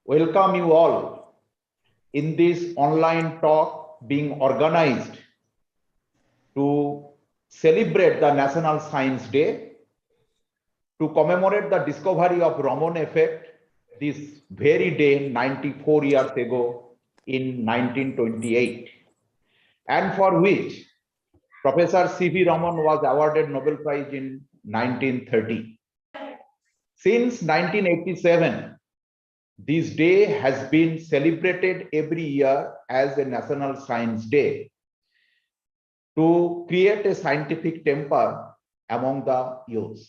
welcome you all in this online talk being organized to celebrate the National Science Day, to commemorate the discovery of Raman effect this very day 94 years ago in 1928, and for which Professor C.V. Raman was awarded Nobel Prize in 1930. Since 1987, this day has been celebrated every year as a National Science Day to create a scientific temper among the youth.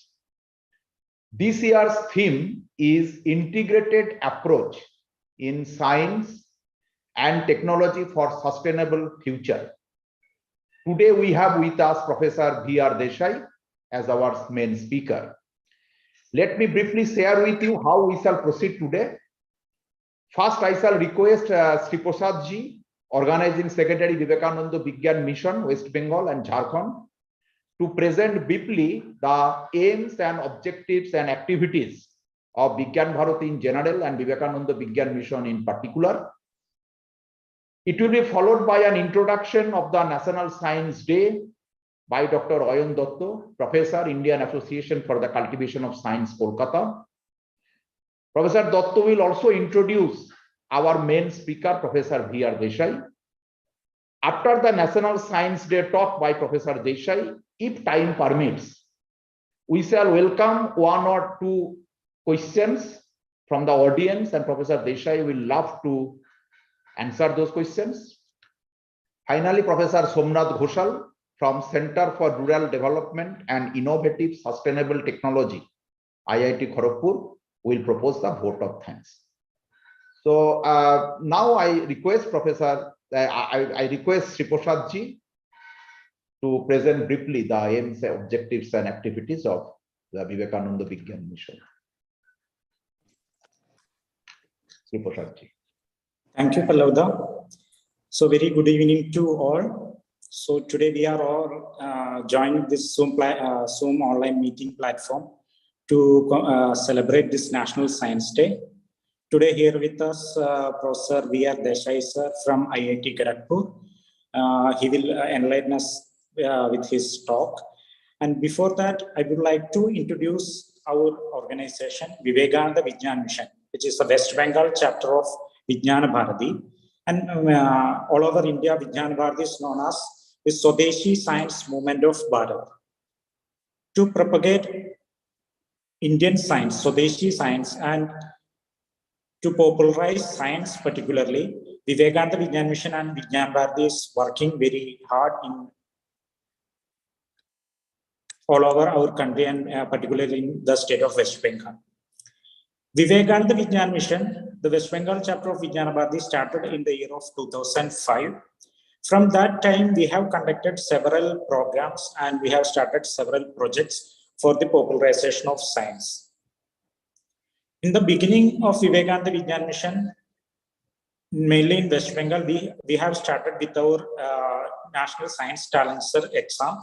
This year's theme is Integrated Approach in Science and Technology for Sustainable Future. Today we have with us Professor V.R. Desai as our main speaker. Let me briefly share with you how we shall proceed today. First, I shall request Sri Prasad ji, Organizing Secretary Vivekananda Vigyan Mission, West Bengal and Jharkhand, to present briefly the aims and objectives and activities of Vigyan Bharati in general and Vivekananda Vigyan Mission in particular. It will be followed by an introduction of the National Science Day by Dr. Ayan Dotto, Professor, Indian Association for the Cultivation of Science, Kolkata. Professor Dotto will also introduce our main speaker, Professor V.R. Desai. After the National Science Day talk by Professor Desai, if time permits, we shall welcome one or two questions from the audience, and Professor Desai will love to answer those questions. Finally, Professor Somnath Ghoshal from Center for Rural Development and Innovative Sustainable Technology, IIT Kharagpur, will propose the vote of thanks. So now I request I request Sri Prasad ji to present briefly the aims, objectives, and activities of the Vivekananda Vigyan Mission. Sri Prasad ji. Thank you, Pallavda. So very good evening to all. So today we are all joining this Zoom online meeting platform to celebrate this National Science Day. Today here with us, Professor V.R. Desai sir from IIT Kharagpur. He will enlighten us with his talk. And before that, I would like to introduce our organization, Vivekananda Vigyan Mission, which is the West Bengal chapter of Vijnana Bharati. And all over India, Vijnana Bharati is known as the Swadeshi Science Movement of Bharat. To propagate Indian science, Swadeshi science, and to popularize science particularly, Vivekananda Vigyan Mission and Vijnana Bharati is working very hard in all over our country and particularly in the state of West Bengal. Vivekananda Vigyan Mission, the West Bengal chapter of Vijnana Bharati, started in the year of 2005. From that time, we have conducted several programs and we have started several projects for the popularization of science. In the beginning of Vivekananda Vigyan Mission, mainly in West Bengal, we have started with our National Science Talent Sir exam,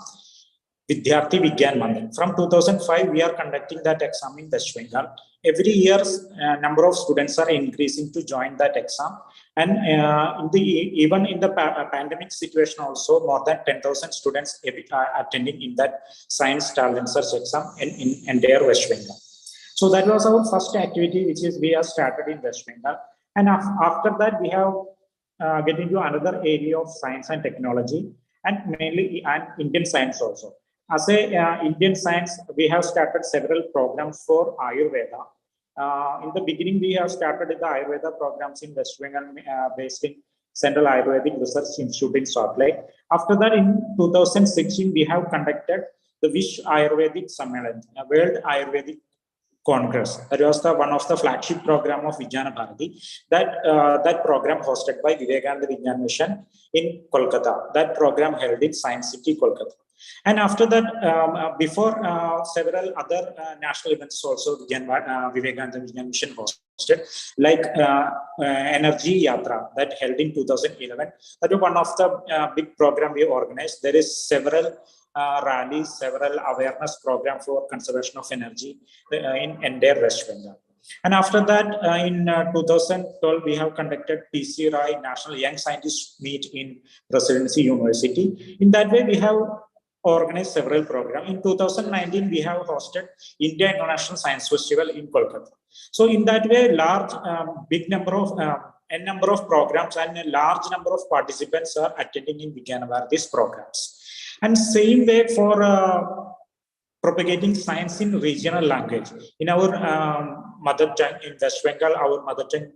Vidyarthi Vigyan Mandir. From 2005, we are conducting that exam in West Bengal. Every year, number of students are increasing to join that exam. And even in the pandemic situation also, more than 10,000 students are attending in that Science Talent Search exam in entire West Bengal. So that was our first activity, which is we have started in West Bengal. And after that, we have get into another area of science and technology, and mainly Indian science also. As a Indian science, we have started several programs for Ayurveda. In the beginning, we have started the Ayurveda programs in West Bengal based in Central Ayurvedic Research Institute in Salt Lake. After that, in 2016, we have conducted the Vish Ayurvedic Sammelan, a World Ayurvedic Congress. That was one of the flagship program of Vijnana Bharati. That program hosted by Vivekananda Vigyan Mission in Kolkata. That program held in Science City, Kolkata. And after that, before several other national events also Vivekananda Vigyan Mission hosted, like Energy Yatra that held in 2011. That was one of the big program we organized. There is several rallies, several awareness program for conservation of energy in entire West Bengal. And after that, in 2012, we have conducted PC Rai National Young Scientists Meet in Presidency University. In that way, we have organized several programs. In 2019, we have hosted India International Science Festival in Kolkata. So in that way, large, big number of n number of programs and a large number of participants are attending in Vijnana Bharati's programs. And same way for propagating science in regional language. In our mother tongue in West Bengal, our mother tongue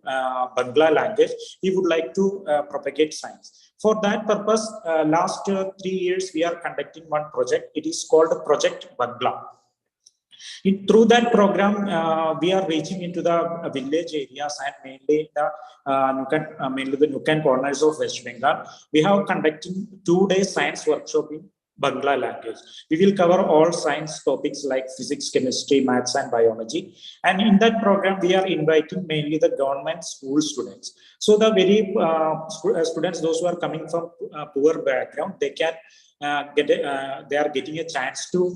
Bangla language, we would like to propagate science. For that purpose, last 3 years, we are conducting one project. It is called Project Bangla. Through that program, we are reaching into the village areas and mainly the nook and corners of West Bengal. We have conducting 2-day science workshop in Bangla language. We will cover all science topics like physics, chemistry, maths, and biology. And in that program, we are inviting mainly the government school students. So the very students, those who are coming from poor background, they can they are getting a chance to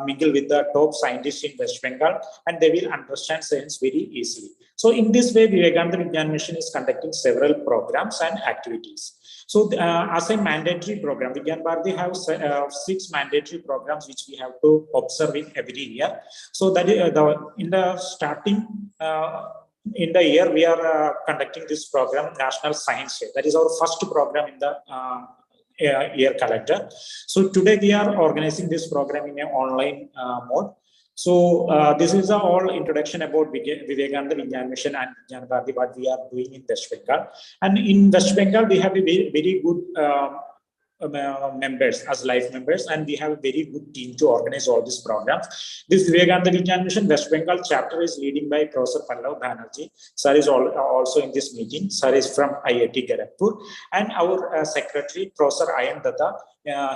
mingle with the top scientists in West Bengal, and they will understand science very easily. So in this way, Vivekananda Vijnana Mission is conducting several programs and activities. So as a mandatory program, Vijnana Bharati have 6 mandatory programs which we have to observe in every year. So that in the starting in the year, we are conducting this program, National Science Day. That is our first program in the year calendar. So today we are organizing this program in an online mode. So this is all introduction about Vivekananda Vijnana Mission and Vijnana Bharati, what we are doing in West Bengal. And in West Bengal, we have a very good members as life members, and we have a very good team to organize all these programs. This Vivekananda Vijnana Mission West Bengal chapter is leading by Professor Pallav Banerjee. Sir is also in this meeting. Sir is from IIT Kharagpur, and our secretary, Professor Ayan Datta,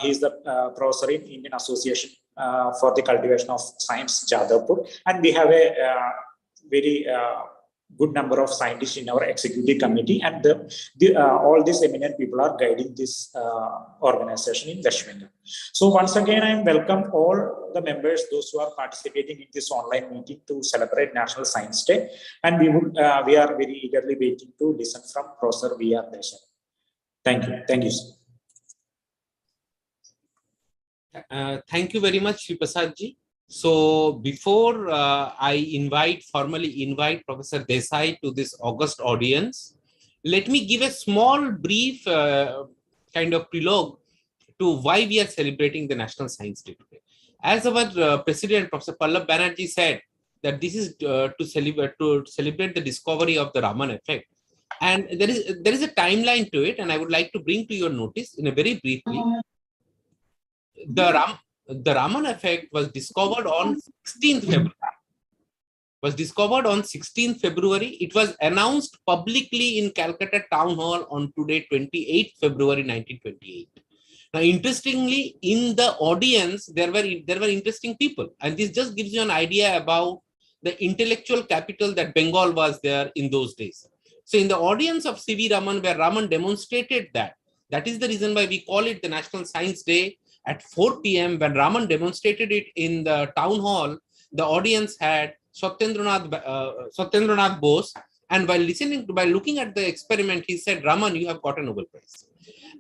he is the professor in Indian Association for the Cultivation of Science, Jadavpur, and we have a very good number of scientists in our executive committee, and all these eminent people are guiding this organization in West Bengal. So once again, I welcome all the members, those who are participating in this online meeting to celebrate National Science Day, and we are very eagerly waiting to listen from Professor V.R. Desai. Thank you. Thank you, sir. Thank you very much, Prasad ji. So before I formally invite Professor Desai to this august audience, let me give a small brief kind of prelogue to why we are celebrating the National Science Day today. As our President, Professor Pallav Banerjee said, that this is to celebrate the discovery of the Raman effect. And there is a timeline to it, and I would like to bring to your notice in a very briefly. The Raman effect was discovered on 16th February. It was announced publicly in Calcutta Town Hall on today, 28th February 1928. Now, interestingly, in the audience, there were interesting people, and this just gives you an idea about the intellectual capital that Bengal was there in those days. So, in the audience of C.V. Raman, where Raman demonstrated that is the reason why we call it the National Science Day. At 4 p.m., when Raman demonstrated it in the town hall, the audience had Satyendranath Bose, and while looking at the experiment, he said, "Raman, you have got a Nobel Prize."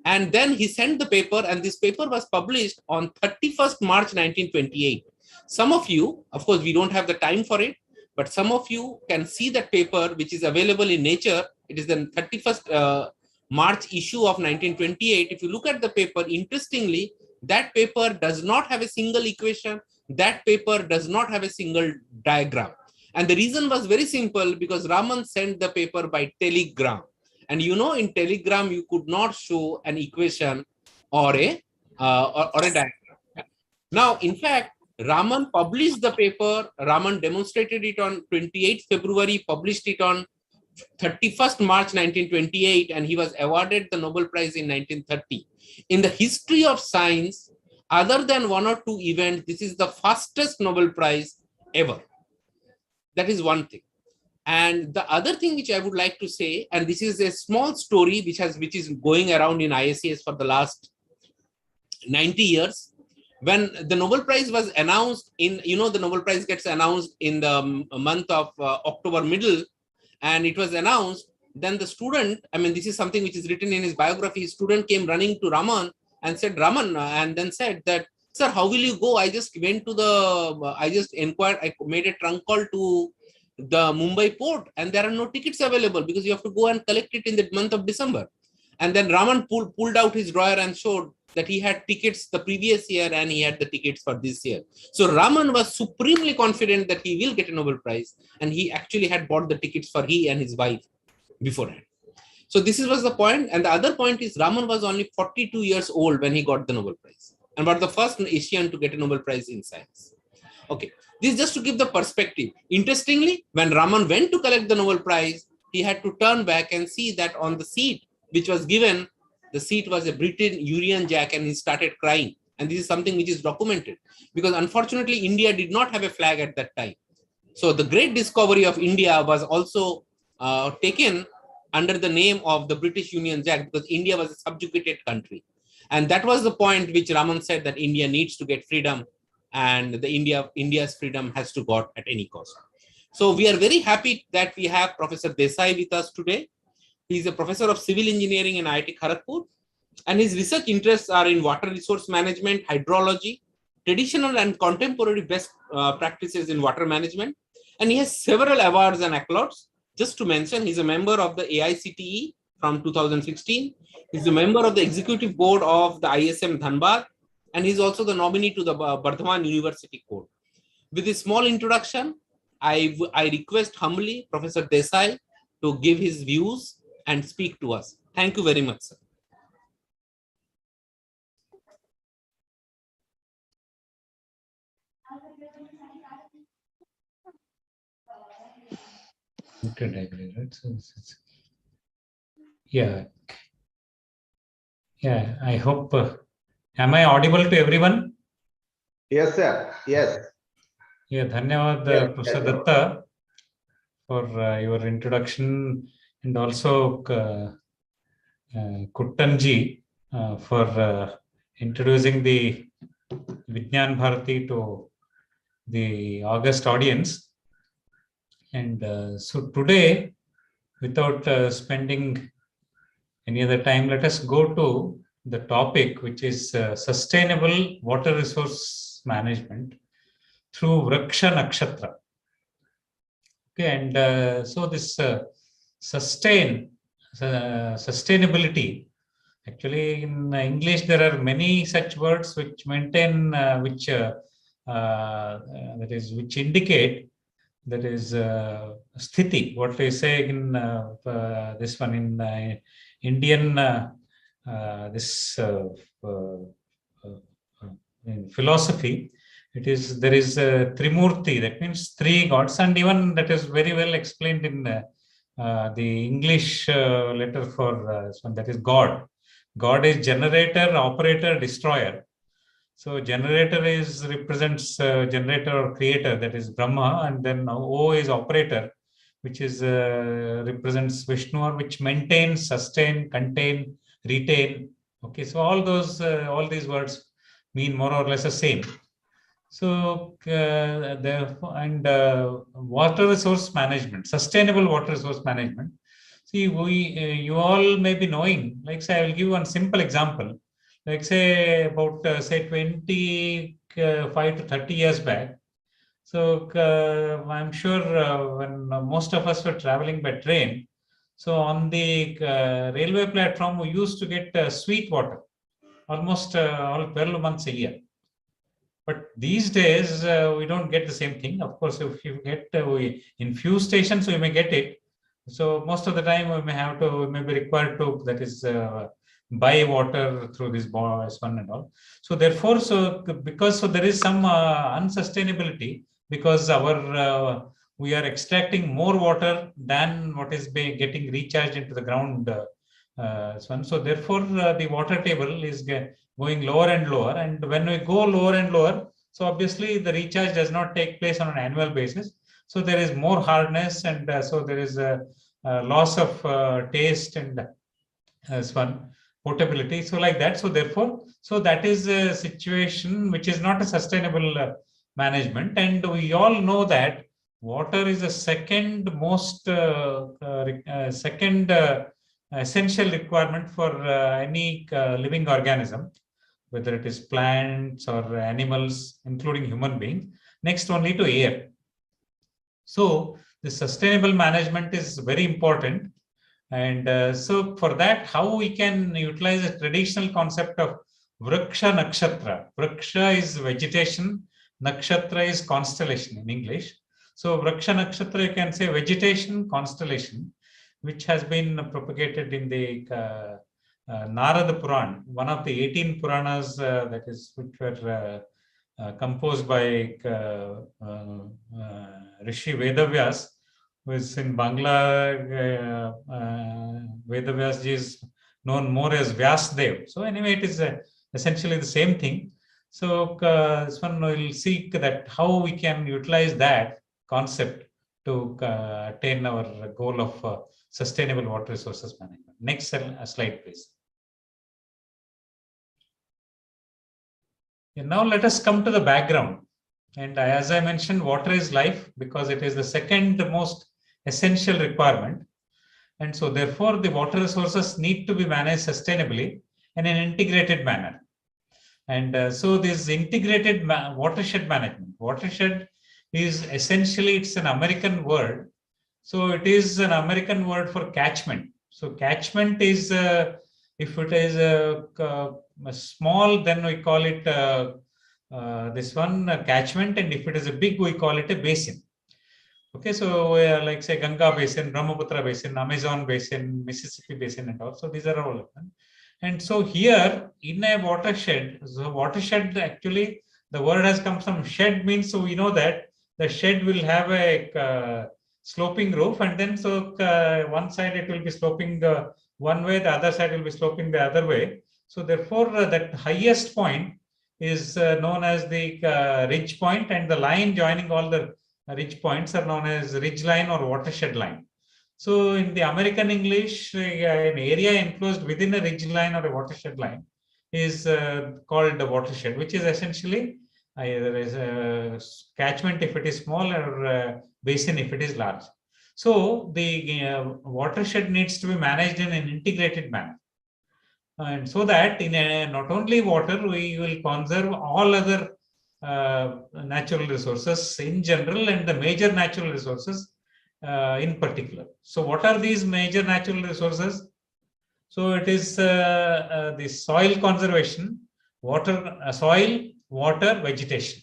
And then he sent the paper, and this paper was published on 31st March 1928. Some of you, of course, we don't have the time for it, but some of you can see that paper, which is available in Nature. It is the 31st March issue of 1928. If you look at the paper, interestingly, that paper does not have a single equation. That paper does not have a single diagram. And the reason was very simple, because Raman sent the paper by telegram. And you know, in telegram, you could not show an equation or a diagram. Now, in fact, Raman published the paper. Raman demonstrated it on 28th February, published it on 31st March 1928, and he was awarded the Nobel Prize in 1930. In the history of science, other than 1 or 2 events, this is the fastest Nobel Prize ever. That is one thing. And the other thing which I would like to say, and this is a small story which is going around in ISCS for the last 90 years. when the Nobel Prize was announced in, the Nobel Prize gets announced in the month of October middle, and it was announced, then the student, I mean, this is something which is written in his biography, his student came running to Raman and said, Raman, and then said that, sir, how will you go? I just went to I just inquired, I made a trunk call to the Mumbai port, and there are no tickets available because you have to go and collect it in the month of December. And then Raman pulled out his drawer and showed that he had tickets the previous year and he had the tickets for this year. So Raman was supremely confident that he will get a Nobel Prize, and he actually had bought the tickets for he and his wife beforehand. So this was the point. And the other point is Raman was only 42 years old when he got the Nobel Prize, and was the first Asian to get a Nobel Prize in science. Okay, this is just to give the perspective. Interestingly, when Raman went to collect the Nobel Prize, he had to turn back and see that on the seat which was given, the seat was a British Union Jack, and he started crying. And this is something which is documented, because unfortunately India did not have a flag at that time. So the great discovery of India was also taken under the name of the British Union Jack, because India was a subjugated country. And that was the point which Raman said, that India needs to get freedom, and India's freedom has to go at any cost. So we are very happy that we have Professor Desai with us today. He is a professor of civil engineering in IIT Kharagpur, and his research interests are in water resource management, hydrology, traditional and contemporary best practices in water management. And he has several awards and accolades. Just to mention, he's a member of the AICTE from 2016. He's a member of the executive board of the ISM Dhanbad, and he's also the nominee to the Bardhaman University Code. With this small introduction, I request humbly Professor Desai to give his views and speak to us. Thank you very much, sir. Yeah. Yeah, I hope. Am I audible to everyone? Yes, sir. Yes. Yeah, Dhanyavad, Yes, Professor yes, Datta, for your introduction, and also Kuttanji for introducing the Vijnana Bharati to the August audience. And so today, without spending any other time, let us go to the topic, which is sustainable water resource management through Vraksha Nakshatra. Okay, and so this sustainability, actually in English there are many such words which maintain, which indicate, that is sthiti, what they say in this one in Indian in philosophy. It is, there is Trimurti, that means three gods, and even that is very well explained in the English letter for this one, that is God. God is generator, operator, destroyer. So generator represents generator or creator, that is Brahma, and then O is operator, which is represents Vishnu, or which maintains, sustain, contain, retain. Okay, so all these words mean more or less the same. So water resource management, sustainable water resource management. See, you all may be knowing, like say, I will give one simple example. Like say about say 25 to 30 years back. So I'm sure when most of us were traveling by train, so on the railway platform, we used to get sweet water almost all 12 months a year. But these days, we don't get the same thing. Of course, if you get in few stations, we may get it. So most of the time, we may be required to, that is, buy water through this one and all. So therefore, because there is some unsustainability, because we are extracting more water than what is getting recharged into the ground. So therefore, the water table is going lower and lower, and when we go lower and lower, so obviously the recharge does not take place on an annual basis. So there is more hardness, and so there is a loss of taste and one. potability. So like that. So therefore, so that is a situation which is not a sustainable management. And we all know that water is the second most essential requirement for any living organism, whether it is plants or animals, including human beings, next only to air. So the sustainable management is very important. And so for that, how we can utilize a traditional concept of Vriksha Nakshatra. Vriksha is vegetation, Nakshatra is constellation in English. So Vriksha Nakshatra, you can say vegetation, constellation, which has been propagated in the Narada Puran, one of the 18 Puranas that is which were composed by Rishi Vedavyas, who is in Bangla. Vedavyas ji is known more as Vyasdev. So anyway, it is essentially the same thing. So this one will see that how we can utilize that concept to attain our goal of sustainable water resources management. Next slide, please. And now let us come to the background. And as I mentioned, water is life because it is the second most essential requirement. And so therefore, the water resources need to be managed sustainably in an integrated manner. And so this integrated watershed management, watershed is essentially, it's an American word. So it is an American word for catchment. So catchment is, if it is a small, then we call it this one catchment. And if it is a big, we call it a basin. Okay, so like say Ganga Basin, Brahmaputra Basin, Amazon Basin, Mississippi Basin and all. So these are all of them. And so here in a watershed, so watershed actually, the word has come from shed means, so we know that the shed will have a sloping roof, and then so one side it will be sloping one way, the other side will be sloping the other way. So therefore that highest point is known as the ridge point, and the line joining all the ridge points are known as ridge line or watershed line. So in the American English, an area enclosed within a ridge line or a watershed line is called a watershed, which is essentially either is a catchment if it is small or a basin if it is large. So the watershed needs to be managed in an integrated manner. And so that in a, not only water, we will conserve all other natural resources in general and the major natural resources in particular. So what are these major natural resources? So it is the soil conservation, water, soil, water, vegetation.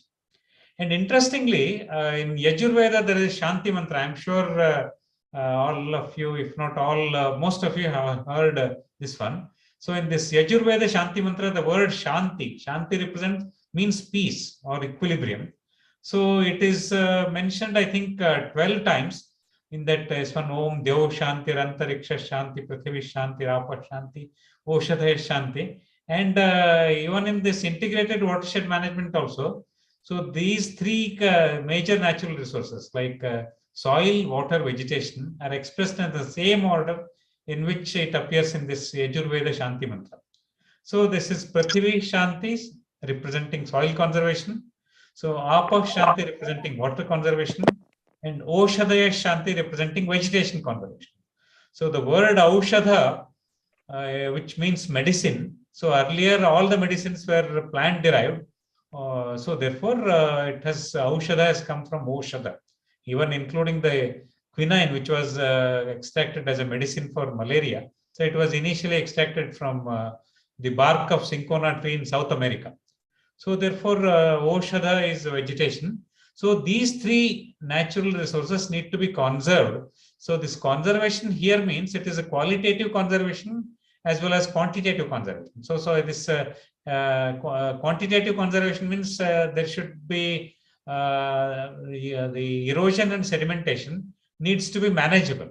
And interestingly, in Yajurveda, there is Shanti Mantra. I'm sure all of you, if not all, most of you have heard this one. So in this Yajurveda Shanti Mantra, the word Shanti, Shanti means peace or equilibrium. So it is mentioned, I think, 12 times in that is one Om Dev Shanti, Antariksha Shanti, Prithivi Shanti, Rapa Shanti, Oshadhay Shanti. And even in this integrated watershed management also, so these three major natural resources like soil, water, vegetation are expressed in the same order in which it appears in this Yajurveda Shanti Mantra. So this is Prithivi Shanti representing soil conservation. So Apa Shanti representing water conservation, and Oshadaya Shanti representing vegetation conservation. So the word Aushadha, which means medicine. So earlier all the medicines were plant derived. So therefore it has Aushadha has come from Oshadha, even including the quinine, which was extracted as a medicine for malaria. So it was initially extracted from the bark of cinchona tree in South America. So therefore, Oshadha is vegetation. So these three natural resources need to be conserved. So this conservation here means it is a qualitative conservation as well as quantitative conservation. So this quantitative conservation means there should be the erosion and sedimentation needs to be manageable.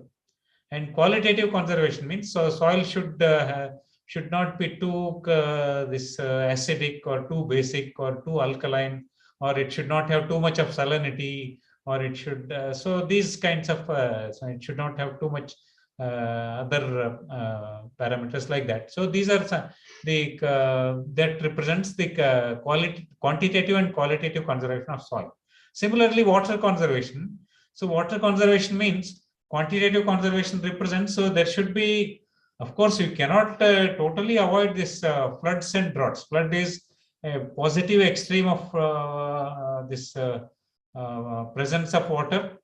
And qualitative conservation means so soil should not be too acidic or too basic or too alkaline, or it should not have too much of salinity, or it should so these kinds of so it should not have too much other parameters like that. So these are some, the that represents the quantitative and qualitative conservation of soil. Similarly, water conservation. So water conservation means quantitative conservation represents, so there should be, of course, you cannot totally avoid this floods and droughts. Flood is a positive extreme of this presence of water,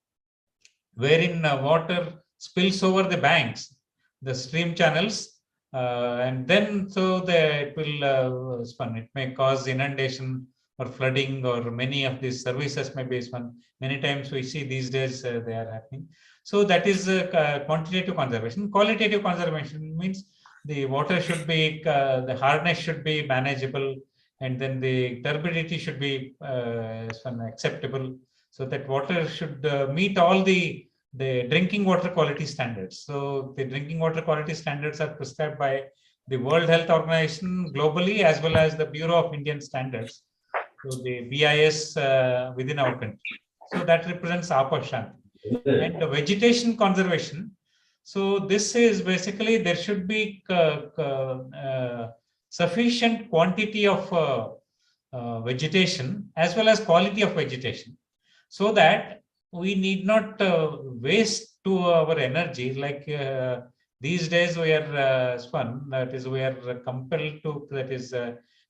wherein water spills over the banks, the stream channels, and then so it will it may cause inundation or flooding, or many of these services may be spun. Many times we see these days they are happening. So that is quantitative conservation. Qualitative conservation means the water should be, the hardness should be manageable, and then the turbidity should be acceptable, so that water should meet all the drinking water quality standards. So the drinking water quality standards are prescribed by the World Health Organization globally, as well as the Bureau of Indian Standards, so the BIS within our country. So that represents Apa Shanti. And the vegetation conservation. So this is basically, there should be sufficient quantity of vegetation as well as quality of vegetation, so that we need not waste to our energy. Like these days we are that is, we are compelled to, that is,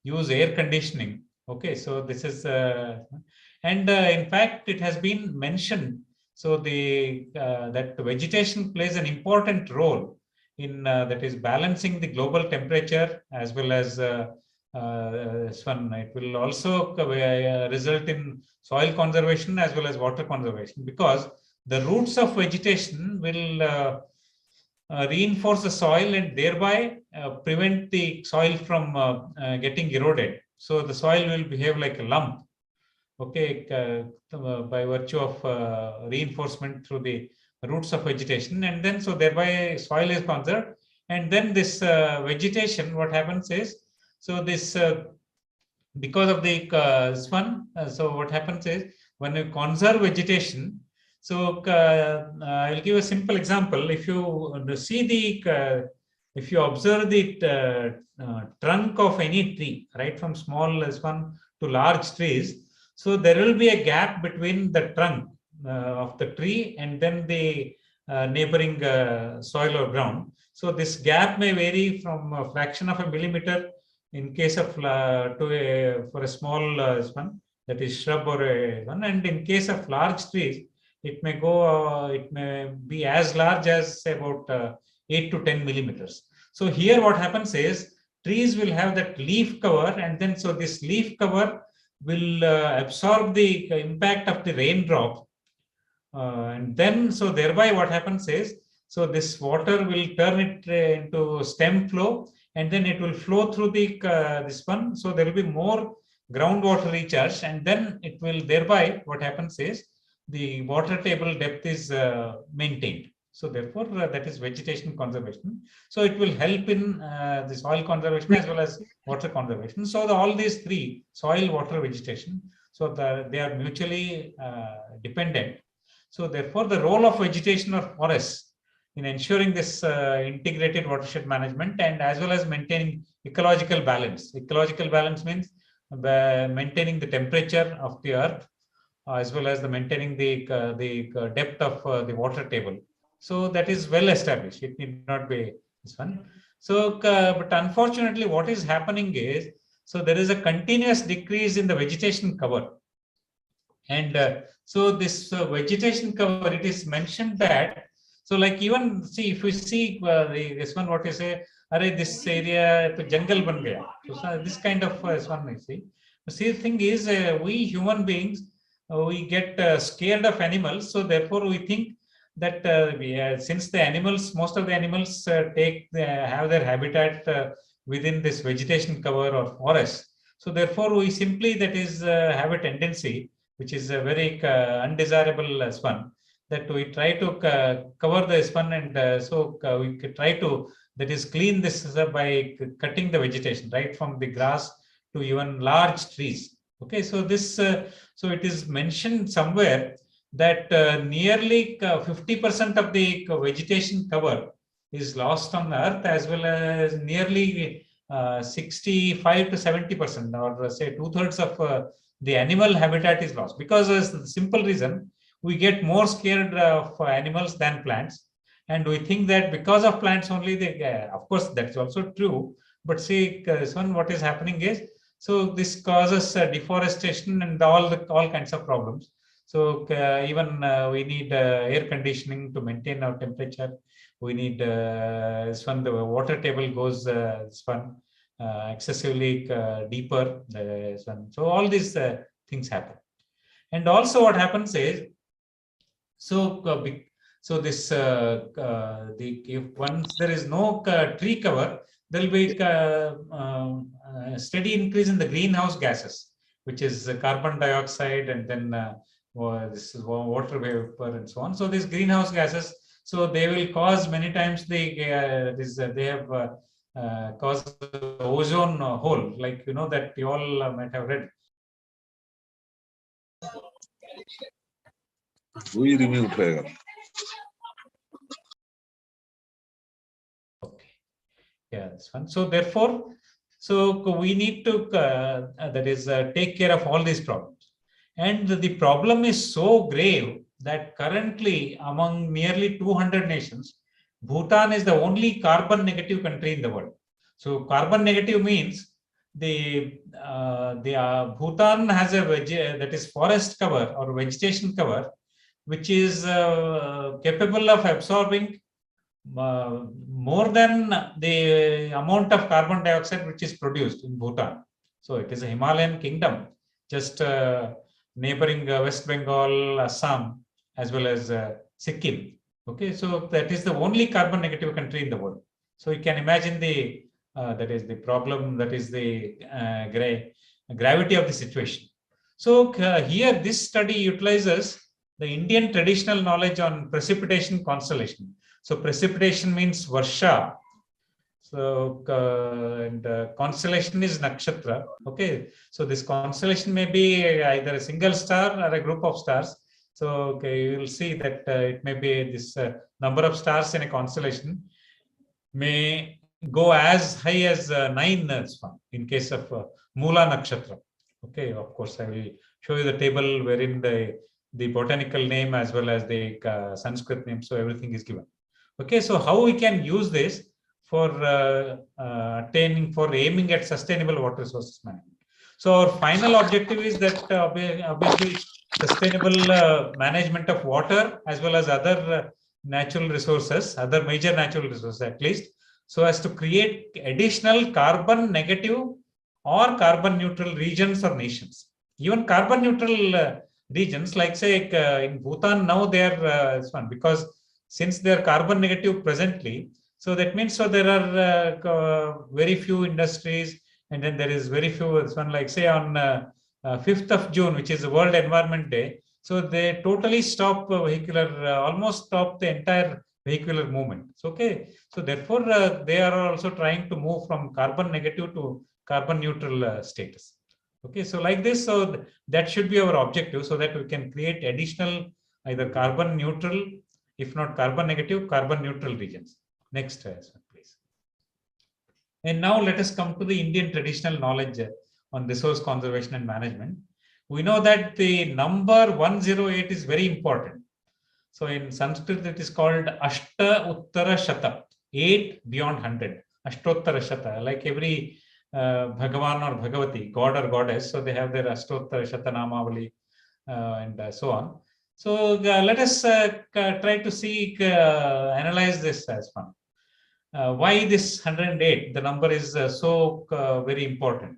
use air conditioning. Okay, so this is and in fact it has been mentioned, so the that vegetation plays an important role in that is balancing the global temperature, as well as it will also result in soil conservation as well as water conservation, because the roots of vegetation will reinforce the soil and thereby prevent the soil from getting eroded. So the soil will behave like a lump, okay, by virtue of reinforcement through the roots of vegetation, and then so thereby soil is conserved. And then this vegetation, what happens is, so this because of the so what happens is, when you conserve vegetation, so I'll give a simple example. If you see the if you observe the trunk of any tree, right from small to large trees, so there will be a gap between the trunk of the tree and then the neighboring soil or ground. So this gap may vary from a fraction of a millimeter in case of for a small that is shrub or a one, and in case of large trees, it may go it may be as large as say about 8 to 10 millimeters. So here what happens is, trees will have that leaf cover, and then so this leaf cover will absorb the impact of the raindrop, and then so thereby what happens is, so this water will turn it into stem flow, and then it will flow through the this one. So there will be more groundwater recharge, and then it will thereby what happens is, the water table depth is maintained. So therefore that is vegetation conservation. So it will help in the soil conservation as well as water conservation. So all these three, soil, water, vegetation, so they are mutually dependent. So therefore the role of vegetation or forests in ensuring this integrated watershed management, and as well as maintaining ecological balance. Ecological balance means maintaining the temperature of the earth, as well as the maintaining the depth of the water table. So that is well established. It need not be this one. So, but unfortunately, what is happening is, so there is a continuous decrease in the vegetation cover. And so this vegetation cover, it is mentioned that, so like even see, if we see this one, what you say, this area to jungle ban gaya. So this kind of one you see. See, the thing is, we human beings, we get scared of animals. So therefore we think that since the animals, most of the animals have their habitat within this vegetation cover or forest. So therefore we simply, that is, have a tendency, which is a very undesirable one, that we try to cover the one, and so we try to, that is, clean this by cutting the vegetation right from the grass to even large trees. Okay, so this so it is mentioned somewhere that nearly 50% of the vegetation cover is lost on the earth, as well as nearly 65 to 70%, or say 2/3 of the animal habitat is lost, because of the simple reason we get more scared of animals than plants. And we think that because of plants only, they, of course, that's also true. But see, son, what is happening is, so this causes deforestation and all kinds of problems. So even we need air conditioning to maintain our temperature. We need this one, the water table goes this one excessively deeper. This one. So all these things happen. And also what happens is, so this if once there is no tree cover, there will be steady increase in the greenhouse gases, which is carbon dioxide, and then this is water vapor and so on. So these greenhouse gases, so they will cause many times they have caused the ozone hole, like that you all might have read. We remove prayer. Okay. Yeah, that's fun. So therefore, so we need to that is take care of all these problems. And the problem is so grave that currently among nearly 200 nations, Bhutan is the only carbon negative country in the world. So carbon negative means the Bhutan has a that is forest cover or vegetation cover, which is capable of absorbing more than the amount of carbon dioxide which is produced in Bhutan. So it is a Himalayan kingdom, just neighboring West Bengal, Assam, as well as Sikkim. Okay, so that is the only carbon negative country in the world. So you can imagine the that is the problem, that is the gravity of the situation. So here this study utilizes the Indian traditional knowledge on precipitation constellation. So precipitation means Varsha. So and constellation is Nakshatra. Okay, so this constellation may be either a single star or a group of stars. So okay, you will see that it may be this number of stars in a constellation may go as high as 9 in case of Mula Nakshatra. Okay, of course, I will show you the table wherein the botanical name as well as the Sanskrit name. So everything is given. Okay, so how we can use this for aiming at sustainable water resources management. So our final objective is that obviously sustainable management of water as well as other natural resources, other major natural resources at least, so as to create additional carbon negative or carbon neutral regions or nations. Even carbon neutral regions, like say in Bhutan now they are because since they are carbon negative presently, so that means so there are very few industries, and then there is very few. This one, like say on 5th of June, which is the World Environment Day, so they totally stop almost stop the entire vehicular movement. So, okay, so therefore they are also trying to move from carbon negative to carbon neutral status. Okay, so like this, so that should be our objective, so that we can create additional either carbon neutral, if not carbon negative, carbon neutral regions. Next, please. And now let us come to the Indian traditional knowledge on resource conservation and management. We know that the number 108 is very important. So in Sanskrit, it is called Ashta Uttara Shata, 8 beyond 100. Ashtottara Shata, like every Bhagavan or Bhagavati, god or goddess, so they have their Ashtottara Shata Namavali and so on. So let us try to see, analyze this as one. Why this 108, the number is so very important.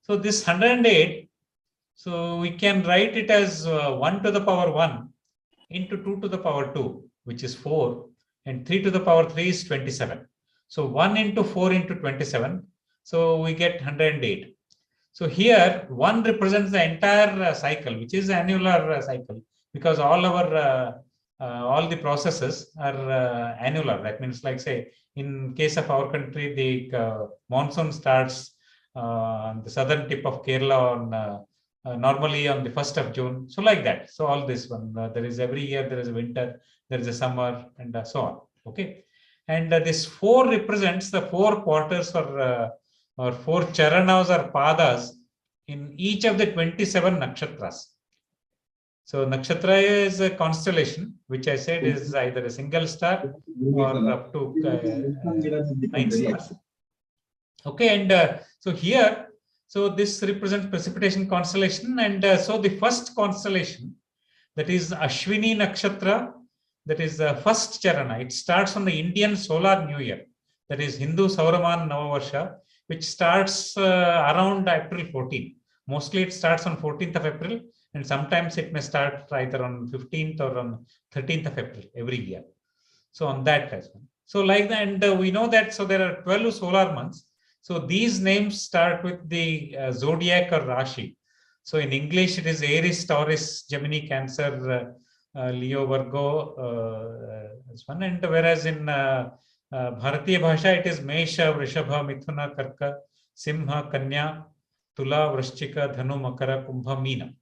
So this 108, so we can write it as 1 to the power 1 into 2 to the power 2, which is 4, and 3 to the power 3 is 27. So 1 into 4 into 27, so we get 108. So here 1 represents the entire cycle, which is annular cycle, because all our all the processes are annular. That means, like say, in case of our country, the monsoon starts on the southern tip of Kerala on normally on the 1st of June. So like that. So all this one, there is every year there is a winter, there is a summer, and so on. Okay. And this 4 represents the 4 quarters or 4 charanas or padas in each of the 27 nakshatras. So nakshatra is a constellation, which I said is either a single star or up to 9 stars. Okay, and so here, so this represents precipitation constellation, and so the first constellation, that is Ashwini Nakshatra, that is the first charana. It starts on the Indian solar new year, that is Hindu Sauraman Navavarsha, which starts around April 14. Mostly it starts on 14th of April, and sometimes it may start either on 15th or on 13th of April every year. So on that as well. So like that, and we know that, so there are 12 solar months. So these names start with the zodiac or Rashi. So in English, it is Aries, Taurus, Gemini, Cancer, Leo, Virgo, this one. And whereas in Bharatiya Bhasha, it is Mesha, Vrishabha, Mithuna, Karka, Simha, Kanya, Tula, Vrishchika, Dhanu, Makara, Kumbha, Meena.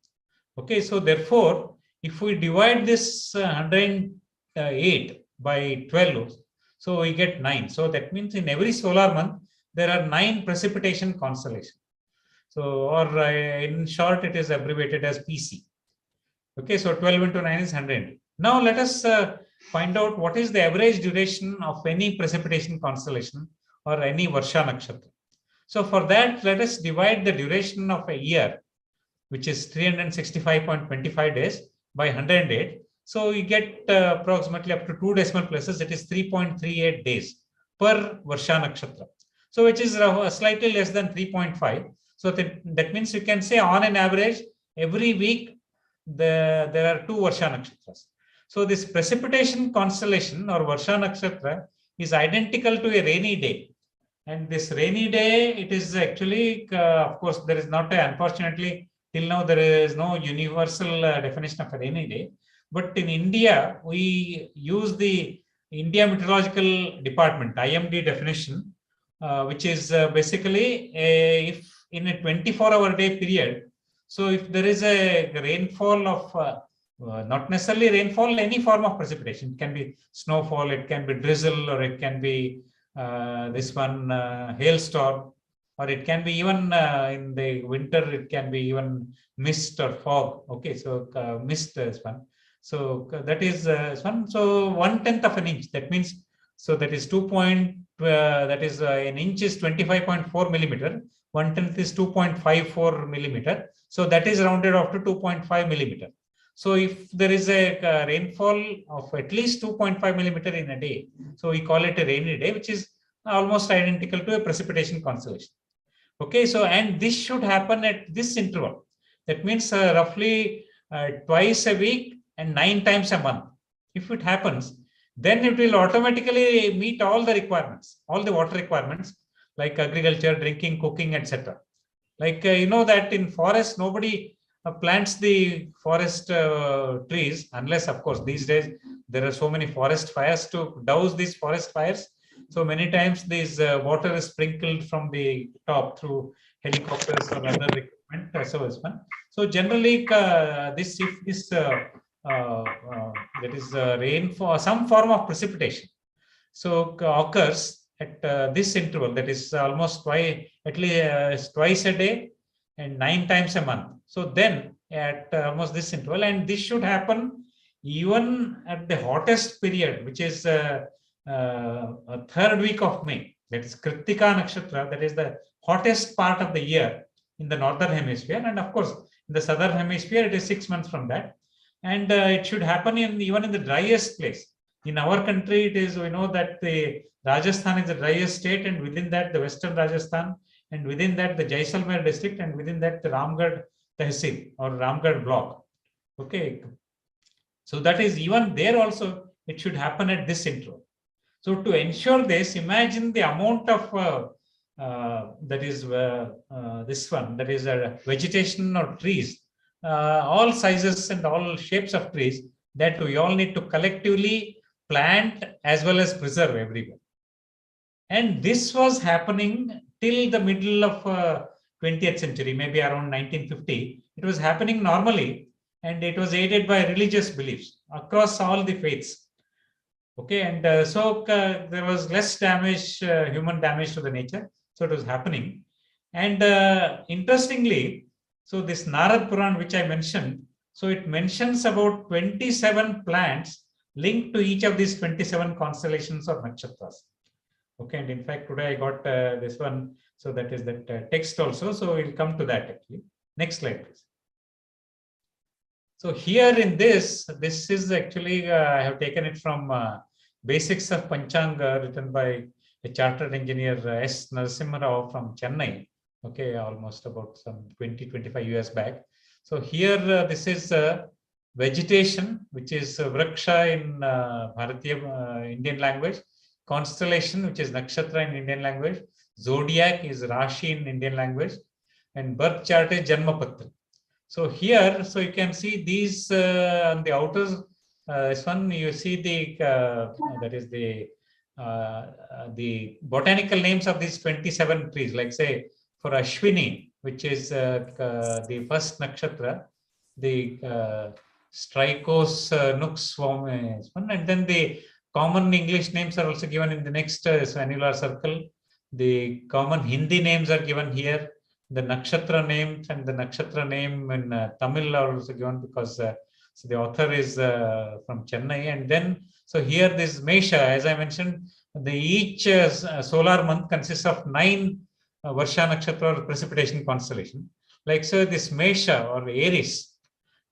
Okay, so therefore, if we divide this 108 by 12, so we get 9. So that means in every solar month, there are 9 precipitation constellations. So, or in short, it is abbreviated as PC. Okay, so 12 into 9 is 100. Now let us find out what is the average duration of any precipitation constellation or any Varsha Nakshatra. So for that, let us divide the duration of a year, which is 365.25 days, by 108. So we get approximately up to 2 decimal places, it is 3.38 days per Varsha Nakshatra. So which is slightly less than 3.5. So that means you can say on an average, every week, there are 2 Varsha Nakshatras. So this precipitation constellation or Varsha Nakshatra is identical to a rainy day. And this rainy day, it is actually, of course, there is not unfortunately, till now, there is no universal definition of a rainy day. But in India, we use the India Meteorological Department, IMD definition, which is basically if in a 24-hour day period, so if there is a rainfall of, not necessarily rainfall, any form of precipitation, it can be snowfall, it can be drizzle, or it can be this one hailstorm, or it can be even in the winter, it can be even mist or fog. Okay, so mist is one. So that is one. So 1/10 of an inch. That means, so that is that is an inch is 25.4 millimeter. 1/10 is 2.54 millimeter. So that is rounded off to 2.5 millimeter. So if there is a rainfall of at least 2.5 millimeter in a day, so we call it a rainy day, which is almost identical to a precipitation constellation. Okay, so and this should happen at this interval. That means roughly twice a week and 9 times a month. If it happens, then it will automatically meet all the requirements, all the water requirements, like agriculture, drinking, cooking, etc. Like you know that in forest, nobody plants the forest trees, unless, of course, these days there are so many forest fires to douse these forest fires. So many times this water is sprinkled from the top through helicopters or other equipment. So generally, that is rainfall, some form of precipitation, so occurs at this interval, that is almost at least twice a day and 9 times a month. So then at almost this interval, and this should happen even at the hottest period, which is third week of May. That is Kritika Nakshatra. That is the hottest part of the year in the northern hemisphere, and of course in the southern hemisphere it is 6 months from that. And it should happen even in the driest place. In our country, it is, we know that the Rajasthan is the driest state, and within that the western Rajasthan, and within that the Jaisalmer district, and within that the Ramgarh Tehsil or Ramgarh block. Okay, so that is even there also it should happen at this interval. So to ensure this, imagine the amount of that is this one, that is vegetation or trees, all sizes and all shapes of trees that we all need to collectively plant as well as preserve everywhere. And this was happening till the middle of 20th century, maybe around 1950. It was happening normally, and it was aided by religious beliefs across all the faiths. Okay, and there was less damage, human damage to the nature. So it was happening. And interestingly, so this Narad Puran, which I mentioned, so it mentions about 27 plants linked to each of these 27 constellations or nakshatras. Okay, and in fact, today I got this one. So that is that text also. So we'll come to that actually. Next slide, please. So here in this is actually, I have taken it from Basics of Panchanga, written by a chartered engineer, S. Narasimha Rao from Chennai. Okay, almost about some 20-25 years back. So here, this is vegetation, which is Vraksha in Bharati Indian language, constellation, which is Nakshatra in Indian language, zodiac is Rashi in Indian language, and birth chart is Janmapatra. So here, so you can see these on the outer this one, you see the that is the botanical names of these 27 trees. Like say for Ashwini, which is the first nakshatra, the Strikos Nux Swam is one, and then the common English names are also given in the next annular circle. The common Hindi names are given here. The nakshatra names and the nakshatra name in Tamil are also given because so the author is from Chennai. And then, so here this Mesha, as I mentioned, each solar month consists of 9 Varsha nakshatra or precipitation constellation. Like so this Mesha or Aries,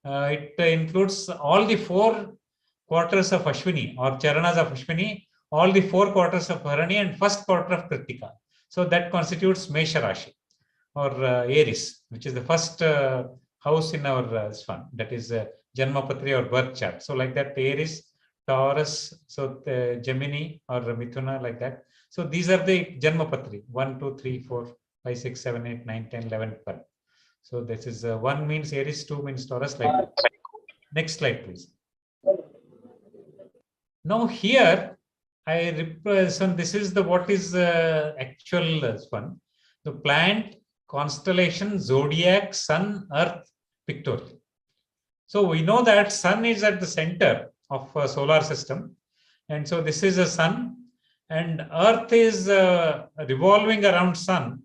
it includes all the 4 quarters of Ashwini or Charanas of Ashwini, all the 4 quarters of Bharani and first quarter of Kritika. So that constitutes Mesha Rashi or Aries, which is the first house in our one, that is Janmapatri or birth chart. So like that, Aries, Taurus, so Gemini or Mithuna, like that. So these are the Janmapatri, 1, 2, 3, 4, 5, 6, 7, 8, 9, 10, 11, 12. So this is 1 means Aries, 2 means Taurus, like that. Next slide, please. Now here, I represent, this is the what is actual one. The plant, constellation, zodiac, sun, earth, pictorial. So we know that sun is at the center of a solar system. And so this is a sun, and earth is revolving around sun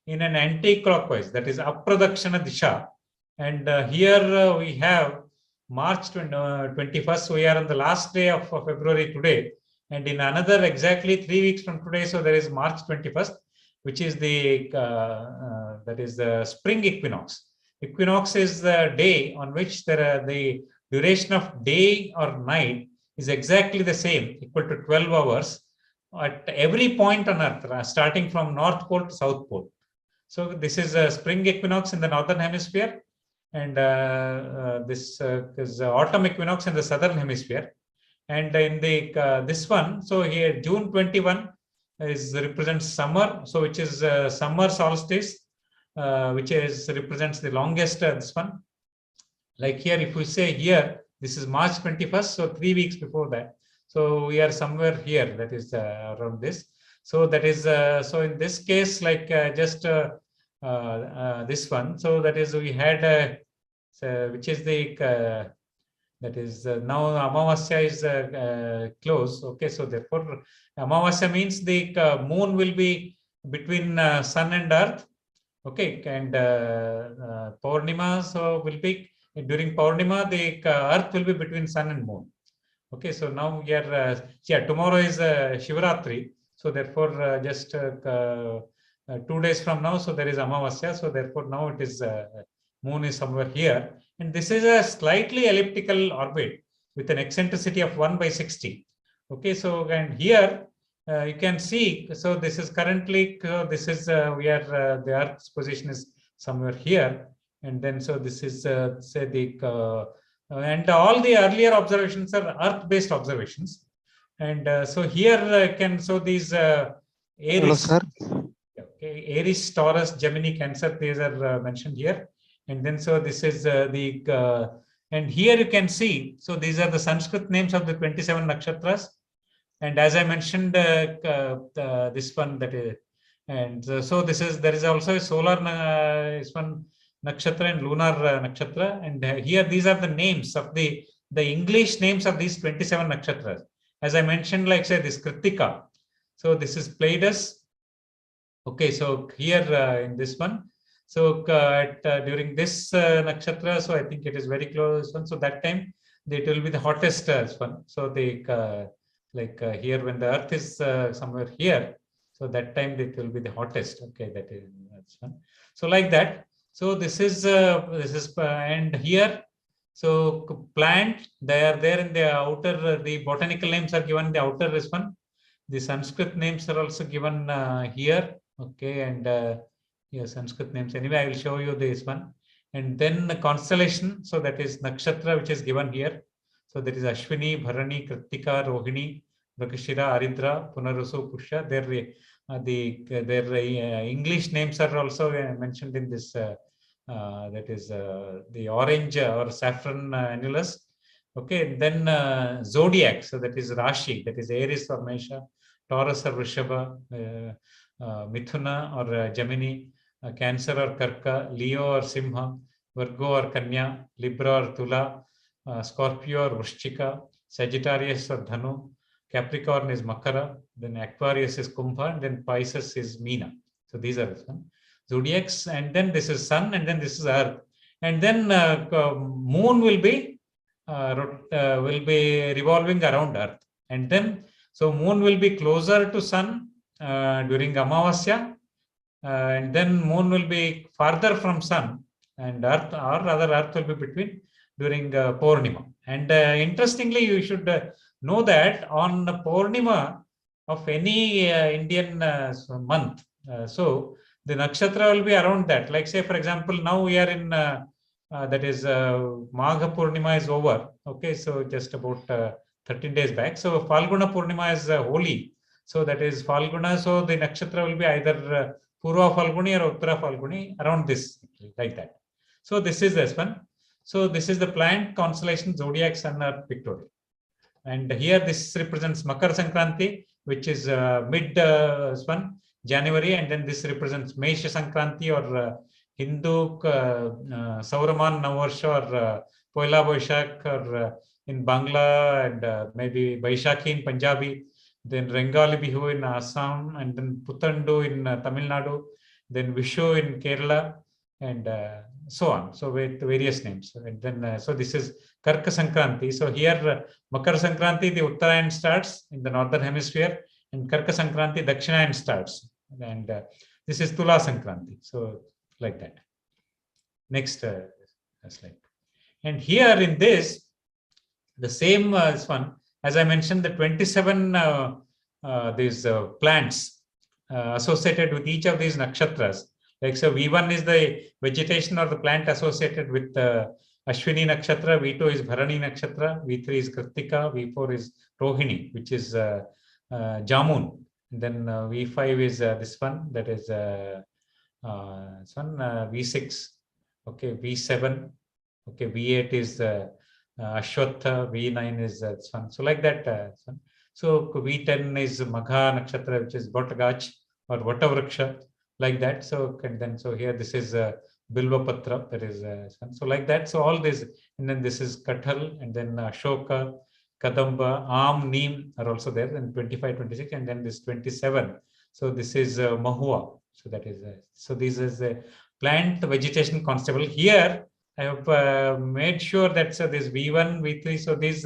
in an anti-clockwise, that is apradakshana disha. And here we have March 21st. So we are on the last day of February today. And in another exactly 3 weeks from today, so there is March 21st, which is the that is the spring equinox. Equinox is the day on which the duration of day or night is exactly the same, equal to 12 hours at every point on Earth, starting from North Pole to South Pole. So this is a spring equinox in the northern hemisphere, and this is autumn equinox in the southern hemisphere. And in the this one, so here June 21 is represents summer, so which is summer solstice, which is represents the longest this one. Like here, if we say here, this is March 21st, so 3 weeks before that. So we are somewhere here, that is around this. So that is so in this case, like just this one. So that is we had which is the that is now Amavasya is close. Okay, so therefore Amavasya means the moon will be between sun and earth. Okay, and Purnima so will be during Purnima, the earth will be between sun and moon. Okay, so now we are yeah, tomorrow is Shivaratri. So therefore just 2 days from now, so there is Amavasya. So therefore now it is moon is somewhere here. And this is a slightly elliptical orbit with an eccentricity of 1/60. Okay, so and here you can see, so this is currently, this is we are the Earth's position is somewhere here. And then so this is say the and all the earlier observations are Earth-based observations. And so here can, so these Aries, hello, sir. Okay, Aries, Taurus, Gemini, Cancer, these are mentioned here. And then so this is and here you can see, so these are the Sanskrit names of the 27 nakshatras. And as I mentioned, this one that is, and so this is, there is also a solar this one nakshatra and lunar nakshatra. And here these are the names of the English names of these 27 nakshatras. as I mentioned, like say this Kritika. So this is Pleiades. Okay, so here in this one, so during this nakshatra, so I think it is very close one. So that time it will be the hottest one. So the here when the Earth is somewhere here, so that time it will be the hottest. Okay, that's one. So like that. So this is and here. So plant, they are there in the outer. The botanical names are given in the outer this one. The Sanskrit names are also given here. Okay, and yeah, Sanskrit names. Anyway, I will show you this one. And then the constellation. So that is nakshatra, which is given here. So that is Ashwini, Bharani, Kritika, Rohini, Mrigashira, Aridra, Punarusu, Pusha. Their English names are also mentioned in this. That is the orange or saffron annulus. Okay, then zodiac. So that is Rashi. That is Aries or Mesha, Taurus or Vrishabha, Mithuna or Gemini, Cancer or Karka, Leo or Simha, Virgo or Kanya, Libra or Tula, Scorpio or Vrishchika, Sagittarius or Dhanu, Capricorn is Makara, then Aquarius is Kumbha, and then Pisces is Meena. So these are the zodiacs, and then this is Sun, and then this is Earth, and then Moon will be revolving around Earth, and then so Moon will be closer to Sun during Amavasya, and then Moon will be farther from Sun, and Earth or rather Earth will be between during Purnima. And interestingly, you should know that on Purnima of any Indian month, so the nakshatra will be around that. Like say, for example, now we are in that is Magha Purnima is over. Okay, so just about 13 days back. So Falguna Purnima is holy. So that is Falguna. So the nakshatra will be either Purva Falguni or Uttara Falguni, around this, like that. So this is this one. So this is the plant constellation zodiac sun earth pictorial. And here this represents Makar Sankranti, which is mid one, January, and then this represents Mesha Sankranti or Hindu Sauraman Navarsha or Poila Boishak or in Bangla, and maybe Baishakhi in Punjabi, then Rengali Bihu in Assam, and then Puthandu in Tamil Nadu, then Vishu in Kerala, and so on. So with various names. And then so this is Karka Sankranti. So here Makar Sankranti, the Uttarayan starts in the northern hemisphere, and Karka Sankranti, Dakshinayan starts. And this is Tula Sankranti. So like that. Next slide. And here in this, the same one, as I mentioned, the 27 these plants associated with each of these nakshatras. Like so, V1 is the vegetation or the plant associated with Ashwini nakshatra, V2 is Bharani nakshatra, V3 is Kritika, V4 is Rohini, which is Jamun. And then V5 is this one, that is V6, okay, V7, okay, V8 is Ashwatha, V9 is this one. So like that. So V10 is Magha nakshatra, which is Botagach or Vatavraksha, like that. So and then so here this is Bilva Patra, that is so like that. So all this, and then this is Kathal, and then Ashoka, Kadamba, Am, Neem are also there, and 25, 26, and then this 27. So this is Mahua. So that is so this is a plant vegetation constable. Here I have made sure that so this V1, V3, so these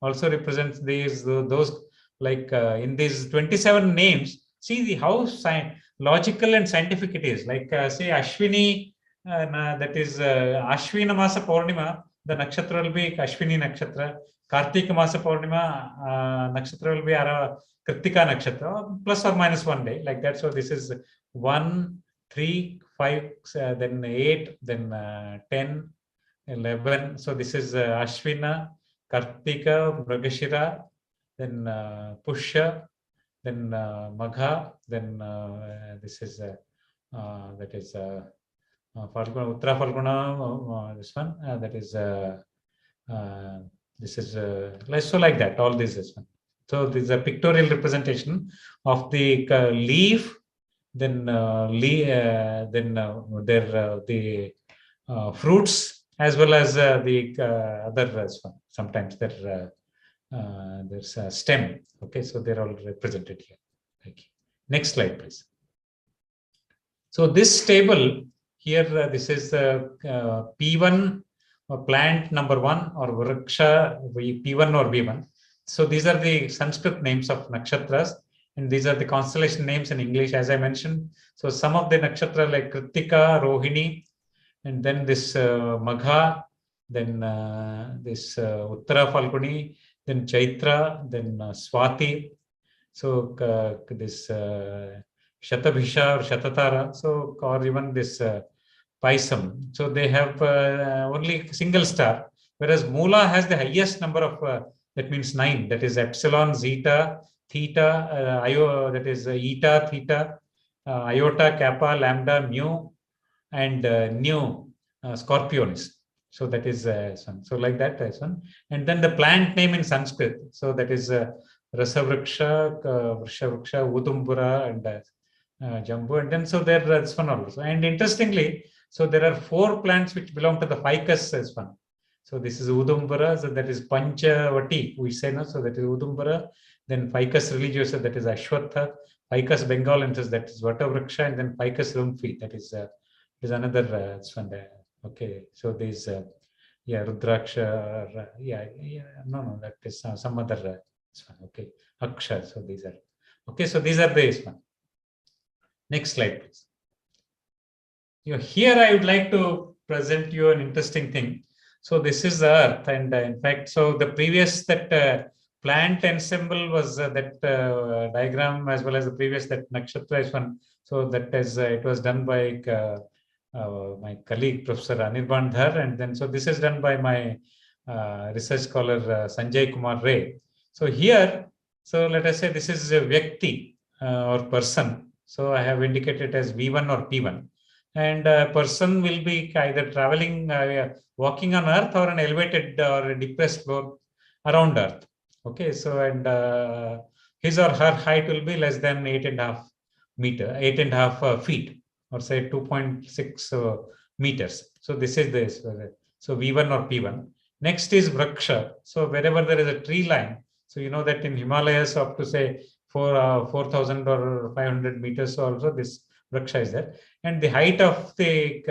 also represents these those like in these 27 names. See how logical and scientific it is. Like say Ashwini, that is Ashwina Masa Purnima, the nakshatra will be Ashwini nakshatra. Kartika Masa Purnima nakshatra will be Kritika nakshatra, plus or minus 1 day, like that. So this is 1, 3, 5, then 8, then 10, 11. So this is Ashwina, Kartika, Mrigashira, then Pusha, then Magha, then this is that is Falguna, Uttara Falguna, this one, that is this is so like that, all this one. So this is a pictorial representation of the leaf, then the fruits, as well as the other sometimes their there's a stem. Okay, so they're all represented here. Okay. Next slide, please. So this table here, this is P1 or plant number 1 or Vriksha P1 or V1. So these are the Sanskrit names of nakshatras, and these are the constellation names in English, as I mentioned. So some of the nakshatra like Kritika, Rohini, and then this Magha, then this Uttara Falguni, then Chaitra, then Swati. So this Shatabhisha or Shatatara, so or even this Paisam. So they have only single star, whereas Mula has the highest number of, that means 9, that is epsilon, zeta, theta, that is eta, theta, iota, kappa, lambda, mu, and nu, scorpionis. So that is one. So like that is one. And then the plant name in Sanskrit. So that is Rasavriksha, Vrishavriksha, Udumbura, and Jambu. And then so there this one also. And interestingly, so there are 4 plants which belong to the ficus as one. So this is Udumbura, so that is Panchavati, we say no, so that is Udumbura. Then Ficus religiosa, that is Ashwatha. Ficus bengalensis, that is Vatavriksha, and then Ficus rumphi, that is another one there. Okay, so these yeah, Rudraksha, no, that is some other one. Okay, Aksha. So these are okay. So these are these one. Next slide, please. Here I would like to present you an interesting thing. So this is the Earth, and in fact, so the previous that plant ensemble was that diagram, as well as the previous that nakshatra is one. So that is it was done by my colleague Professor Anirban Dhar, and then so this is done by my research scholar Sanjay Kumar Ray. So here, so let us say this is a Vyakti or person. So I have indicated as V1 or P1. And a person will be either traveling, walking on Earth, or an elevated or a depressed floor around Earth. Okay, so and his or her height will be less than 8.5 feet, or say 2.6 meters. So this is this. So V1 or P1. Next is Vriksha. So wherever there is a tree line, so you know that in Himalayas up to say 4,000 or 500 meters also this Vriksha is there. And the height of the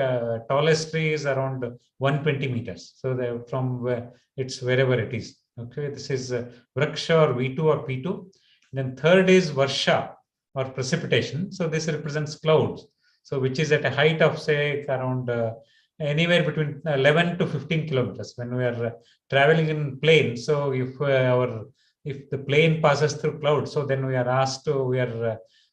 tallest tree is around 120 meters. So from where it's wherever it is. Okay, this is Vriksha or V2 or P2. Then third is Varsha or precipitation. So this represents clouds. So which is at a height of say around anywhere between 11 to 15 kilometers when we are traveling in plane. So if the plane passes through clouds, so then we are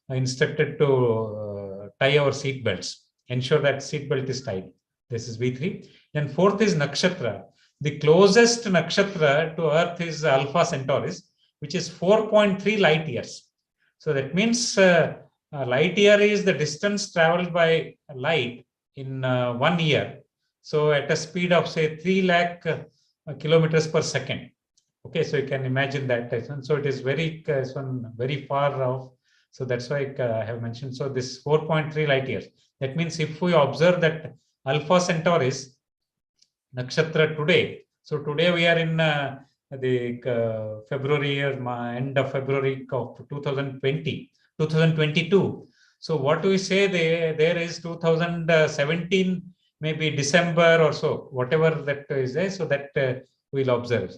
instructed to tie our seat belts, ensure that seat belt is tied. This is V3. Then fourth is nakshatra. The closest nakshatra to Earth is Alpha Centaurus, which is 4.3 light years. So that means light year is the distance traveled by light in 1 year. So at a speed of say 3 lakh kilometers per second. Okay, so you can imagine that. So it is very far off. So that's why I have mentioned. So this 4.3 light years. That means if we observe that Alpha Centaurus nakshatra today. So today we are in the February or end of February of 2022. So what do we say there is 2017, maybe December or so, whatever that is there. So that we'll observe.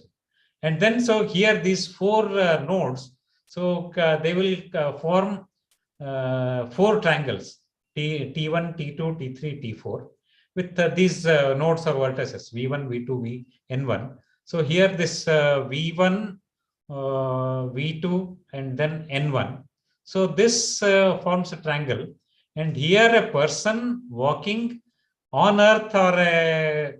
And then so here these 4 nodes. So they will form 4 triangles, T1, T2, T3, T4, with these nodes or vertices, V1, V2, N1. So here this V1, V2, and then N1. So this forms a triangle. And here a person walking on Earth or a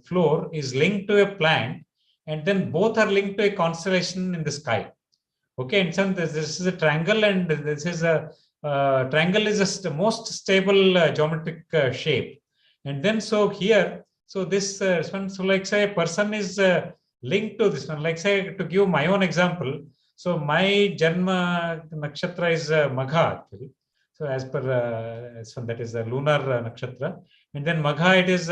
floor is linked to a plant, and then both are linked to a constellation in the sky. Okay, and so this is a triangle, and this is a triangle is the most stable geometric shape. And then so here, so this one, so like say a person is linked to this one. Like say to give my own example, so my Janma nakshatra is Magha actually. So as per so that is a lunar nakshatra, and then Magha it is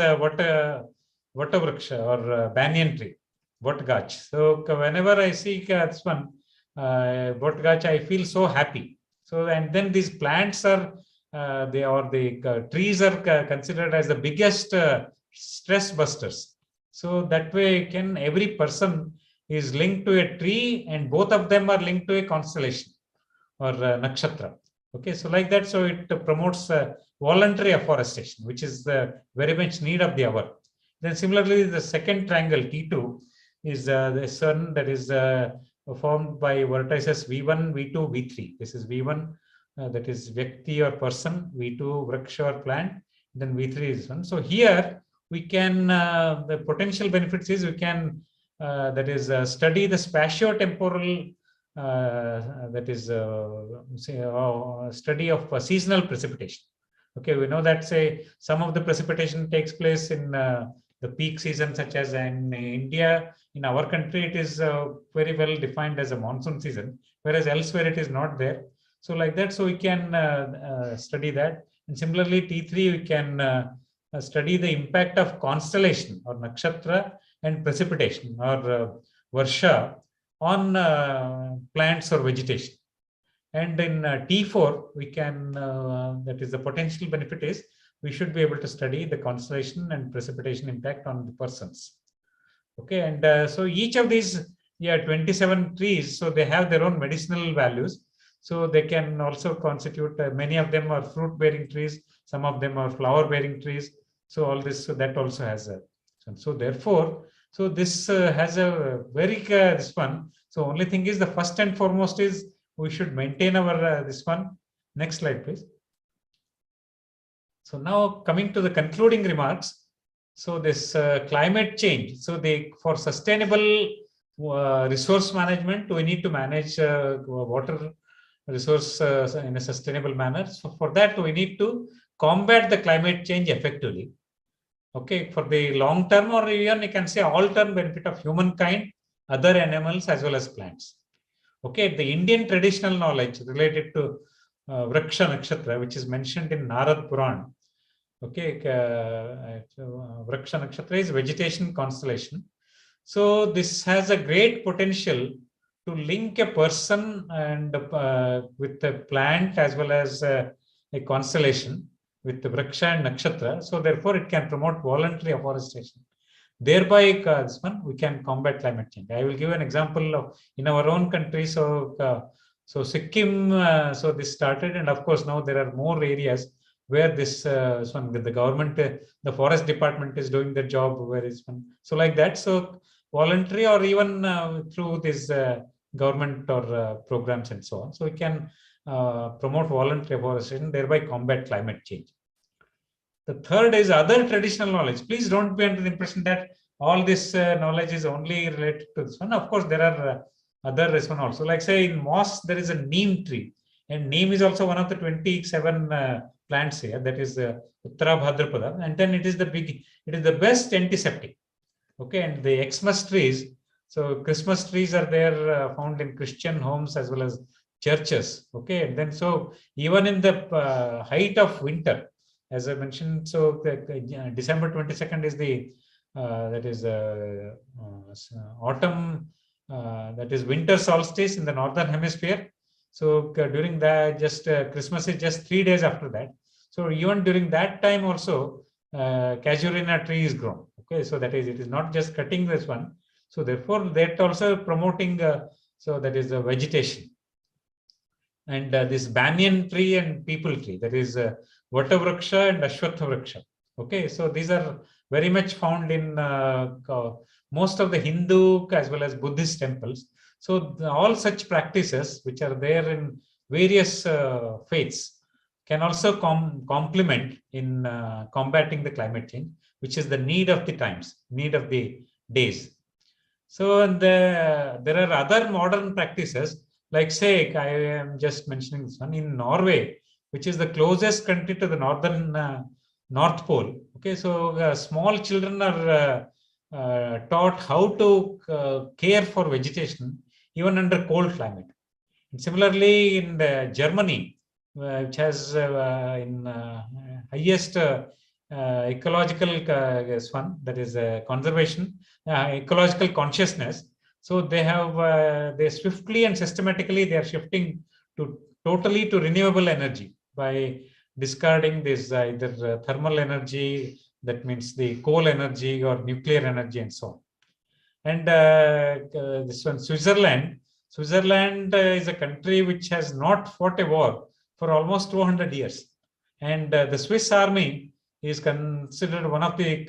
Vatavriksha or banyan tree. Botgach. So whenever I see this one, Botgach, I feel so happy. So, and then these plants are, the trees are considered as the biggest stress busters. So that way, every person is linked to a tree, and both of them are linked to a constellation or nakshatra. Okay, so like that, so it promotes voluntary afforestation, which is very much need of the hour. Then similarly, the second triangle T2 is the sun that is formed by vertices V1, V2, V3. This is V1, that is Vyakti or person, V2 Vriksha or plant, then V3 is one. So here we can, the potential benefits is we can, that is study the spatio-temporal, that is study of seasonal precipitation. Okay, we know that say some of the precipitation takes place in the peak season, such as in India. In our country, it is very well defined as a monsoon season, whereas elsewhere it is not there. So like that, so we can study that. And similarly, T3, we can study the impact of constellation or nakshatra and precipitation or varsha on plants or vegetation. And in T4, we can, that is the potential benefit is, we should be able to study the constellation and precipitation impact on the persons. Okay, and so each of these, 27 trees, so they have their own medicinal values. So they can also constitute, many of them are fruit-bearing trees, some of them are flower-bearing trees. So all this, so that also has a, so therefore, so this has a very, this one. So only thing is the first and foremost is we should maintain our, this one. Next slide, please. So now coming to the concluding remarks. So this climate change. So for sustainable resource management, we need to manage water resource in a sustainable manner. So for that, we need to combat the climate change effectively. Okay, for the long term or even you can say all term benefit of humankind, other animals as well as plants. Okay, the Indian traditional knowledge related to Vriksha Nakshatra, which is mentioned in Narad Puran. Okay, Vriksha Nakshatra is vegetation constellation. So this has a great potential to link a person and with a plant as well as a constellation with the Vriksha and Nakshatra. So therefore it can promote voluntary afforestation. Thereby, this one, we can combat climate change. I will give an example of in our own country. So, so Sikkim, so this started, and of course now there are more areas where this one with the government, the forest department is doing their job. Where is one? So like that. So voluntary or even through this government or programs and so on. So we can promote voluntary afforestation, thereby combat climate change. The third is other traditional knowledge. Please don't be under the impression that all this knowledge is only related to this one. Of course, there are other this one also. Like say in moss, there is a neem tree, and neem is also one of the 27 plants here. That is Uttara Bhadrapada, and then it is the best antiseptic. Okay, and the Xmas trees. So Christmas trees are there found in Christian homes as well as churches. Okay, and then so even in the height of winter, as I mentioned, so December 22nd is the that is autumn, that is winter solstice in the northern hemisphere. So during that, just Christmas is just 3 days after that. So even during that time also, casuarina tree is grown. Okay, so that is, it is not just cutting this one. So therefore, that also promoting so that is the vegetation. And this banyan tree and people tree, that is Vata Vriksha and Ashwatha Vriksha. Okay, so these are very much found in most of the Hindu as well as Buddhist temples. So all such practices which are there in various faiths can also complement in combating the climate change, which is the need of the times, need of the days. So there are other modern practices, like say, I am just mentioning this one in Norway, which is the closest country to the northern North Pole. Okay, so small children are taught how to care for vegetation even under cold climate. And similarly, in Germany, which has in highest ecological one, that is conservation, ecological consciousness. So they have they swiftly and systematically they are shifting to totally to renewable energy by discarding this either thermal energy, that means the coal energy or nuclear energy and so on. And this one, Switzerland. Switzerland is a country which has not fought a war for almost 200 years. And the Swiss army is considered one of the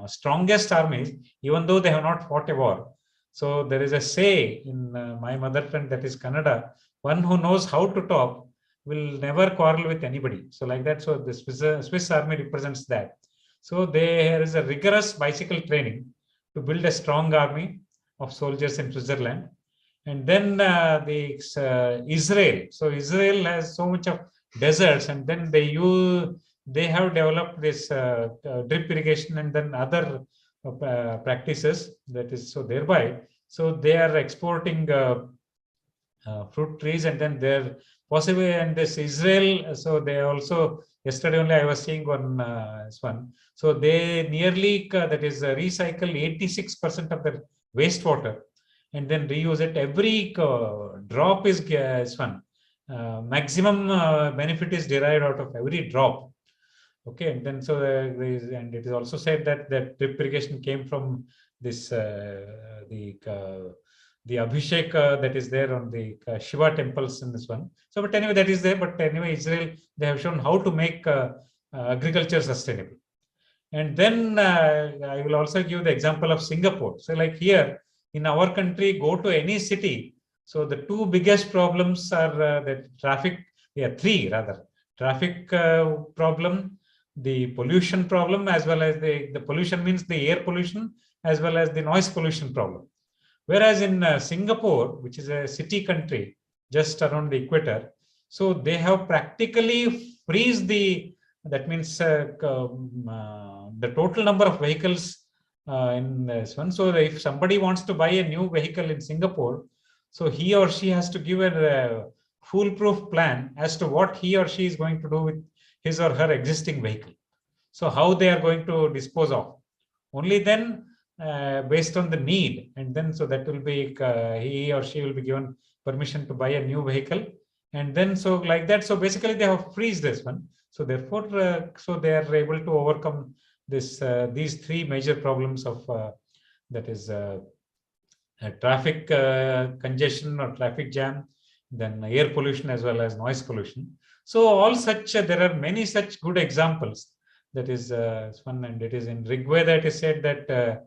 strongest armies, even though they have not fought a war. So there is a say in my mother tongue, that is Kannada, one who knows how to talk will never quarrel with anybody. So like that, so the Swiss army represents that. So there is a rigorous bicycle training to build a strong army of soldiers in Switzerland. And then Israel. So Israel has so much of deserts, and then they have developed this drip irrigation and then other practices. That is, so thereby, so they are exporting fruit trees, and then they're possibly, and this Israel, so they also, yesterday only I was seeing one. So they nearly, that is recycle 86% of their wastewater and then reuse it. Every drop is one. Maximum benefit is derived out of every drop. Okay, and then so and it is also said that drip irrigation came from this the Abhishek that is there on the Shiva temples in this one. So, but anyway, that is there. But anyway, Israel, they have shown how to make agriculture sustainable. And then I will also give the example of Singapore. So like here in our country, go to any city. So the two biggest problems are the traffic, three rather. Traffic problem, the pollution problem, as well as the pollution means the air pollution, as well as the noise pollution problem. Whereas in Singapore, which is a city country just around the equator, so they have practically freeze that means the total number of vehicles in this one. So if somebody wants to buy a new vehicle in Singapore, so he or she has to give a foolproof plan as to what he or she is going to do with his or her existing vehicle. So how they are going to dispose of. Only then based on the need, and then so that will be he or she will be given permission to buy a new vehicle, and then so like that. So basically they have freeze this one. So therefore, so they are able to overcome this these three major problems of that is traffic congestion or traffic jam, then air pollution as well as noise pollution. So all such there are many such good examples. That is one, and it is in Rig Veda it is said that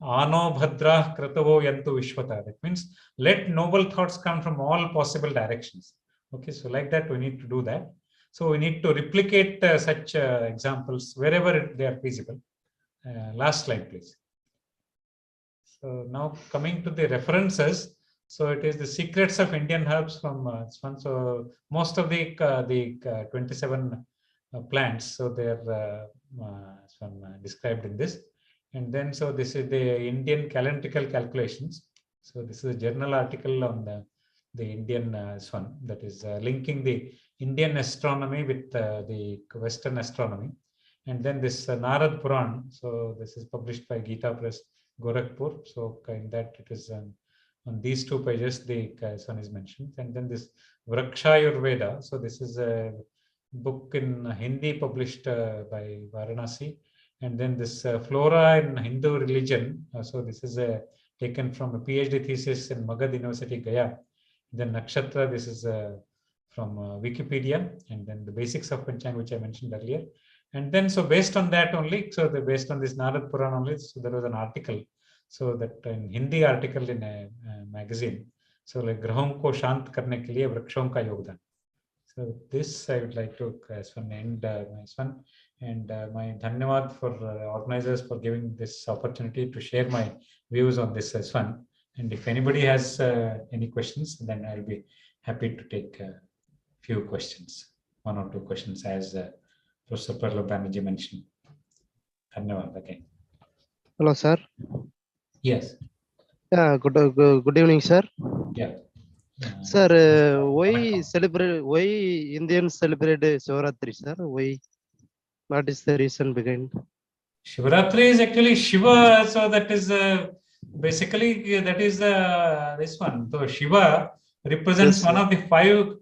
Ano Bhadra Kratavo Yantu Vishwata. That means let noble thoughts come from all possible directions. Okay, so like that we need to do that. So we need to replicate such examples wherever they are feasible. Last slide, please. So now coming to the references. So it is the Secrets of Indian Herbs from this one. So most of the 27 plants, so they are described in this. And then so this is the Indian calendrical calculations. So this is a journal article on the Indian one, that is linking the Indian astronomy with the Western astronomy. And then this Narad Puran. So this is published by Gita Press, Gorakhpur. So in that it is on these two pages the one is mentioned. And then this Vrakshayurveda. So this is a book in Hindi published by Varanasi. And then this Flora in Hindu religion. So this is taken from a PhD thesis in Magad University, Gaya. Then Nakshatra, this is from Wikipedia. And then the basics of Panchang, which I mentioned earlier. And then so based on that only, so based on this Narad Puran only, so there was an article. So that in Hindi article in a magazine. So like Graham ko shant karne ke liye vrakshon ka yogdan. So this I would like to end my one. And my dhanyawad for organizers for giving this opportunity to share my views on this as one. And if anybody has any questions, then I'll be happy to take a few questions, one or two questions, as Professor Parlab Banerjee mentioned. Dhanyawad again. Hello, sir. Yes. Yeah, good evening, sir. Yeah. Sir, why Indians celebrate Shivaratri, sir? Why? What is the reason behind? Shivaratri is actually Shiva, so that is basically that is this one. So Shiva represents Yes, one sir. of the five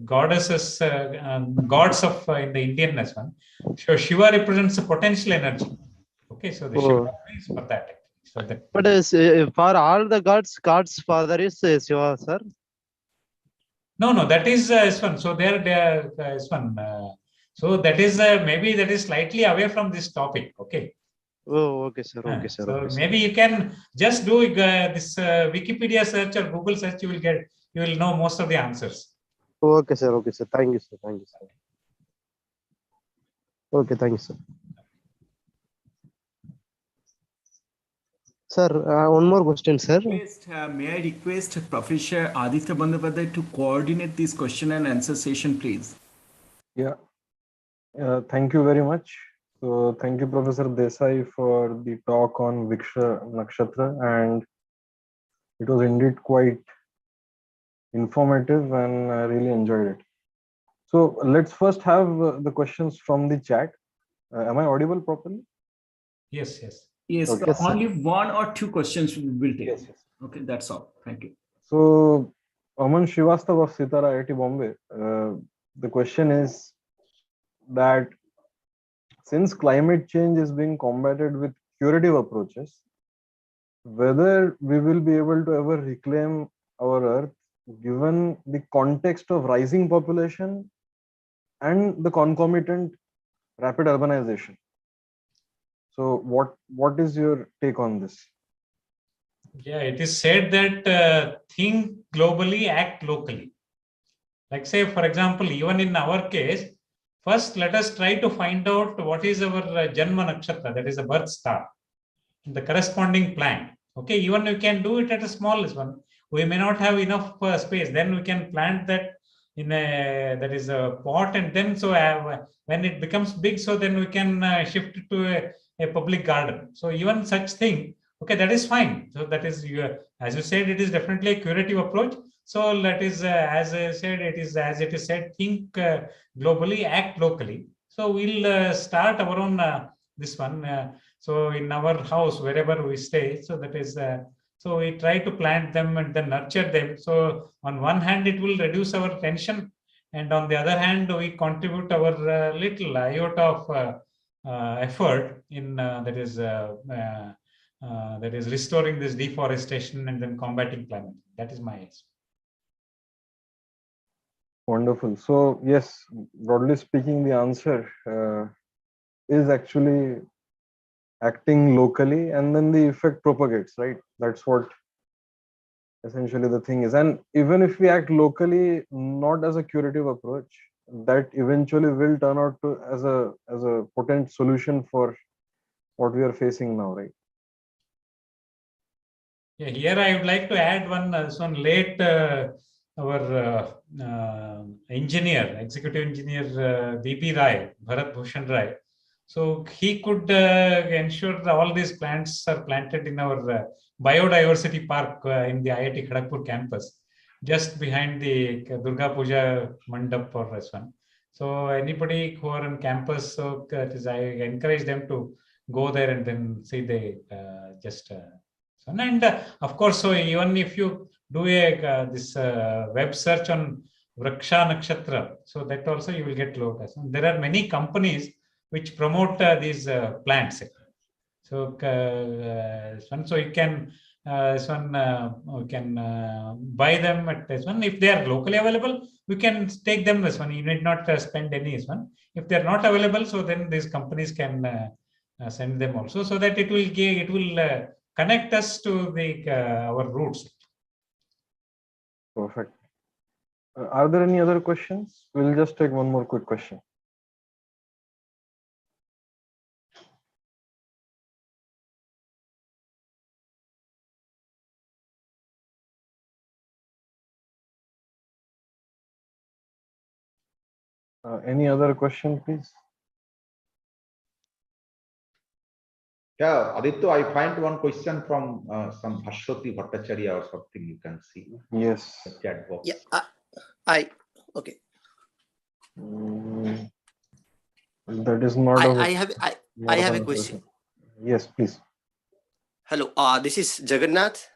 goddesses, gods of in the Indianness one. So Shiva represents the potential energy. Okay, so the Oh. Shivaratri is for that. So that. But for all the gods, God's father is Shiva, sir. No, that is this one. So there, this one. So that is maybe that is slightly away from this topic. Okay. Oh, okay, sir. Okay, sir. So Okay, sir. maybe you can just do this Wikipedia search or Google search. You will know most of the answers. Okay, sir. Okay, sir. Thank you, sir. Thank you, sir. Okay, thank you, sir. Sir, one more question, sir. May I request Professor Aditya Bandyopadhyay to coordinate this question and answer session, please? Yeah. Thank you very much. So thank you, Professor Desai, for the talk on Viksha Nakshatra, and it was indeed quite informative and I really enjoyed it. So let's first have the questions from the chat. Am I audible properly? Yes, yes. Yes, Okay. Yes, sir. only one or two questions we will take. Yes. Okay, that's all. Thank you. So Aman Srivastav of Sitara IIT Bombay, the question is that since climate change is being combated with curative approaches, whether we will be able to ever reclaim our earth given the context of rising population and the concomitant rapid urbanization. So what is your take on this? Yeah, it is said that think globally, act locally. Like say, for example, even in our case, first let us try to find out what is our Janma Nakshatra, that is a birth star, the corresponding plant. Okay, even we can do it at a small one. We may not have enough space. Then we can plant that in a that is a pot, and then so when it becomes big, so then we can shift it to a public garden. So even such thing, okay, that is fine. So that is as you said, it is definitely a curative approach. So that is as I said, it is as it is said, think globally, act locally. So we'll start our own this one. So in our house, wherever we stay, so that is, so we try to plant them and then nurture them. So on one hand, it will reduce our tension. And on the other hand, we contribute our little iota of effort in that is restoring this deforestation and then combating climate. That is my answer. Wonderful. So yes, broadly speaking, the answer is actually acting locally, and then the effect propagates, right? That's what essentially the thing is. And even if we act locally, not as a curative approach, that eventually will turn out to as a potent solution for what we are facing now, right? Yeah, here I would like to add one late our engineer, executive engineer VP Rai, Bharat Bhushan Rai. So he could ensure that all these plants are planted in our biodiversity park in the IIT Kharagpur campus, just behind the Durga Puja Mandap or this one. So anybody who are on campus, so I encourage them to go there and then see the and of course, so even if you do a this web search on Vriksha Nakshatra, so that also you will get low. There are many companies which promote these plants. So so you can we can buy them at this one. If they are locally available, we can take them this one. You need not spend any this one. If they are not available, so then these companies can send them also, so that it will connect us to the our roots. Perfect. Are there any other questions? We'll just take one more quick question. Any other question, please? Yeah, Aditya, I find one question from some Bhashwati Bhattacharya or something, you can see. Yes. The chat box. Yeah, okay. That is not I a have I, not I of have an a introduction. question. Yes, please. Hello, this is Jagannath.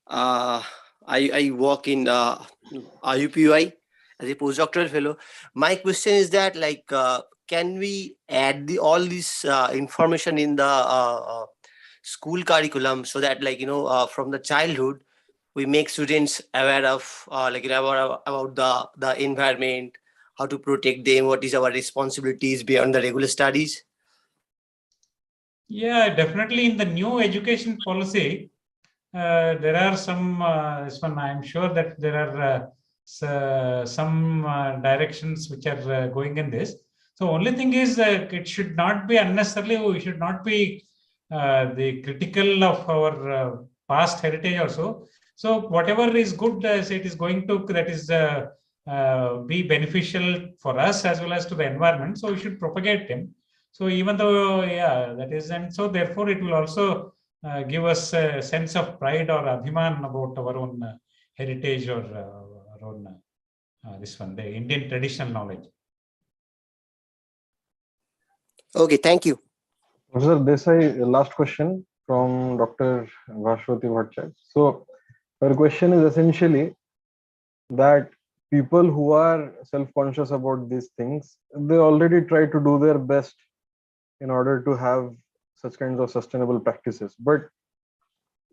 I work in UPUI as a postdoctoral fellow. My question is that, like, can we add all this information in the school curriculum, so that, like, from the childhood, we make students aware of about the environment, how to protect them, what is our responsibilities beyond the regular studies. Yeah, definitely in the new education policy, there are some, I'm sure that there are some directions which are going in this. So only thing is it should not be unnecessarily, we should not be the critical of our past heritage also. So whatever is good, it is going to, that is be beneficial for us as well as to the environment. So we should propagate them. So even though, yeah, that is, and so therefore it will also give us a sense of pride or abhiman about our own heritage or our own this one, the Indian traditional knowledge. Okay, thank you. Professor Desai, last question from Dr. Bhashwati Bhattacharya. So, her question is essentially that people who are self-conscious about these things, they already try to do their best in order to have such kinds of sustainable practices. But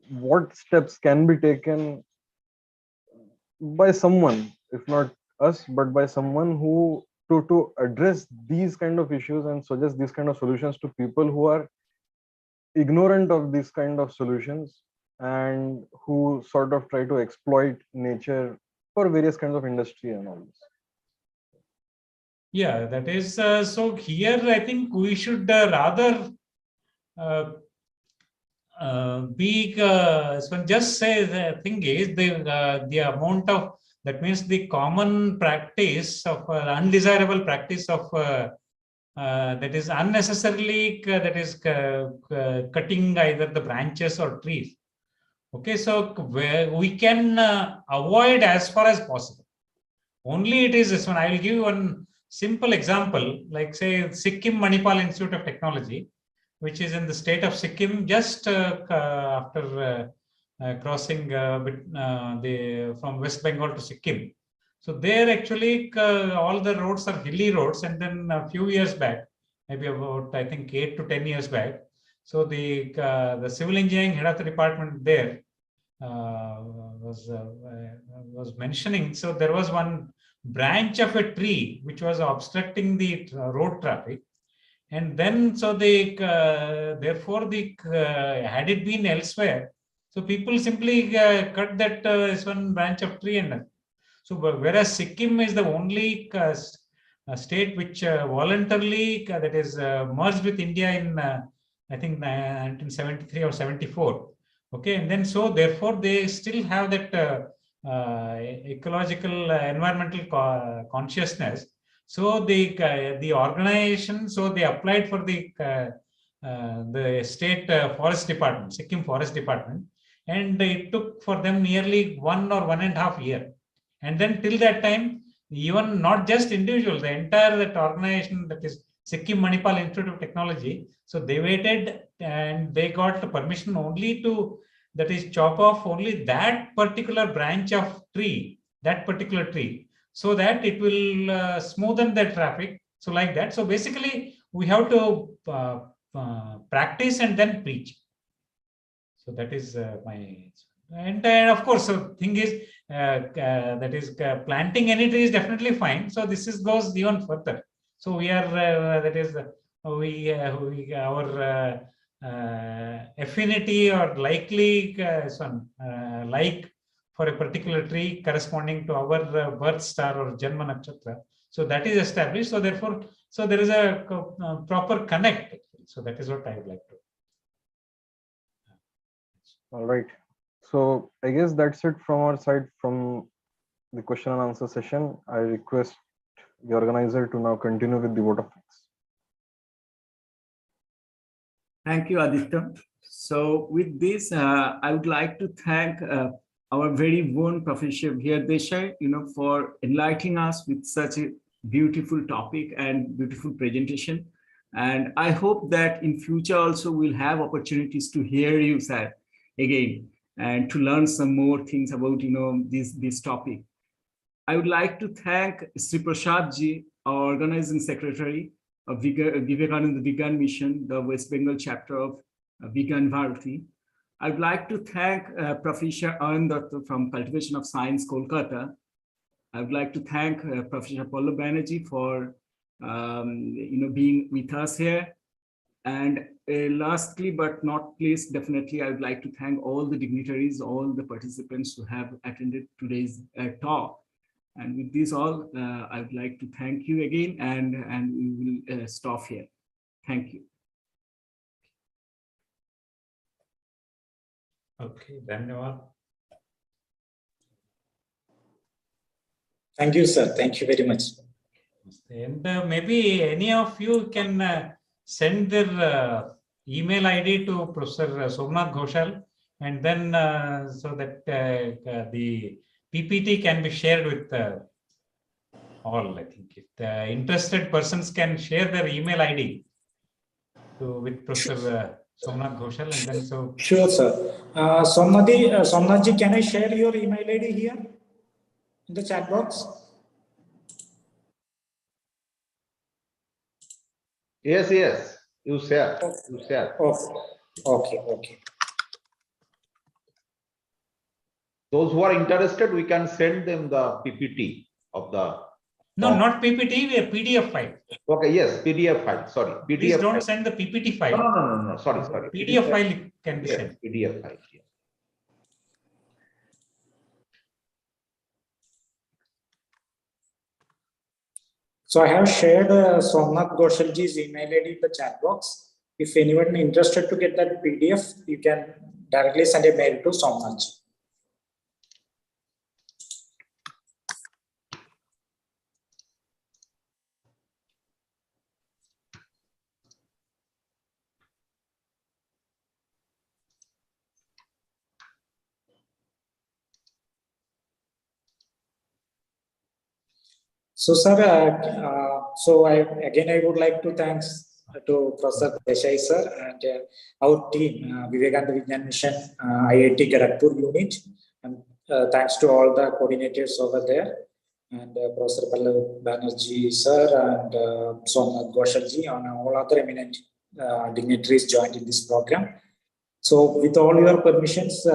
what steps can be taken by someone, if not us, but by someone who to address these kind of issues and suggest these kind of solutions to people who are ignorant of these kind of solutions and who sort of try to exploit nature for various kinds of industry and all this? Yeah, that is, so here I think we should rather so just say the thing is the amount of, that means the common practice of undesirable practice of that is unnecessarily that is cutting either the branches or trees. Okay, so where we can avoid as far as possible. Only it is this one. I will give you one simple example, like say Sikkim Manipal Institute of Technology, which is in the state of Sikkim, just after crossing from West Bengal to Sikkim. So there actually all the roads are hilly roads, and then a few years back, maybe about I think 8 to 10 years back, so the civil engineering head of the department there was mentioning. So there was one branch of a tree which was obstructing the road traffic. And then, so they, therefore, had it been elsewhere, so people simply cut that one branch of tree. And so, whereas Sikkim is the only state which voluntarily, that is merged with India in, I think, 1973 or 74. Okay, and then so therefore they still have that ecological, environmental consciousness. So the organization, so they applied for the state forest department, Sikkim Forest Department, and it took for them nearly 1 or 1.5 years. And then till that time, even not just individual, the entire that organization, that is Sikkim Manipal Institute of Technology, so they waited and they got permission only to, that is, chop off only that particular branch of tree, that particular tree, so that it will smoothen the traffic. So like that. So basically, we have to practice and then preach. So that is my, and of course, so thing is that is planting any tree is definitely fine. So this is goes even further. So we are that is our affinity or likely like for a particular tree corresponding to our birth star or Janma Nakshatra. So that is established. So therefore, so there is a proper connect. So that is what I would like to. All right. So I guess that's it from our side from the question and answer session. I request the organizer to now continue with the vote of thanks. Thank you, Aditya. So with this, I would like to thank our very own Professor Desai, for enlightening us with such a beautiful topic and beautiful presentation. And I hope that in future also we'll have opportunities to hear you, sir, again, and to learn some more things about, this topic. I would like to thank Sri Prasad ji, our organizing secretary of Vivekananda Vigyan Mission, the West Bengal chapter of Vigyan Bharati. I would like to thank Professor Anand Datta from Cultivation of Science, Kolkata. I would like to thank Professor Pallab Banerjee for being with us here. And lastly, but not least, definitely, I would like to thank all the dignitaries, all the participants who have attended today's talk. And with this all, I would like to thank you again, and we will stop here. Thank you. Okay, Dhanyavad. Thank you, sir. Thank you very much. And maybe any of you can send their email ID to Professor Somnath Ghoshal, and then so that the PPT can be shared with all. I think if the interested persons can share their email ID with Professor Somnath Ghoshal, and then so. Sure, sir. Somnathji, can I share your email ID here in the chat box? Yes, you share. You share. Okay. Those who are interested, we can send them the PPT of the. No, not PPT, a PDF file. Okay, yes, PDF file. Sorry, PDF. Please don't file. send the PPT file. No. Sorry. PDF file can be sent. PDF file. Yeah. So I have shared Somnath Goshalji's email ID in the chat box. If anyone interested to get that PDF, you can directly send a mail to Somnathji. So, sir, I would like to thanks to Professor Desai, sir, and our team, Vivekananda Vigyan Mission, IIT Kharagpur unit, and thanks to all the coordinators over there, and Professor Pallab Banerjee, sir, and Somnath Goshalji, and all other eminent dignitaries joined in this program. So, with all your permissions,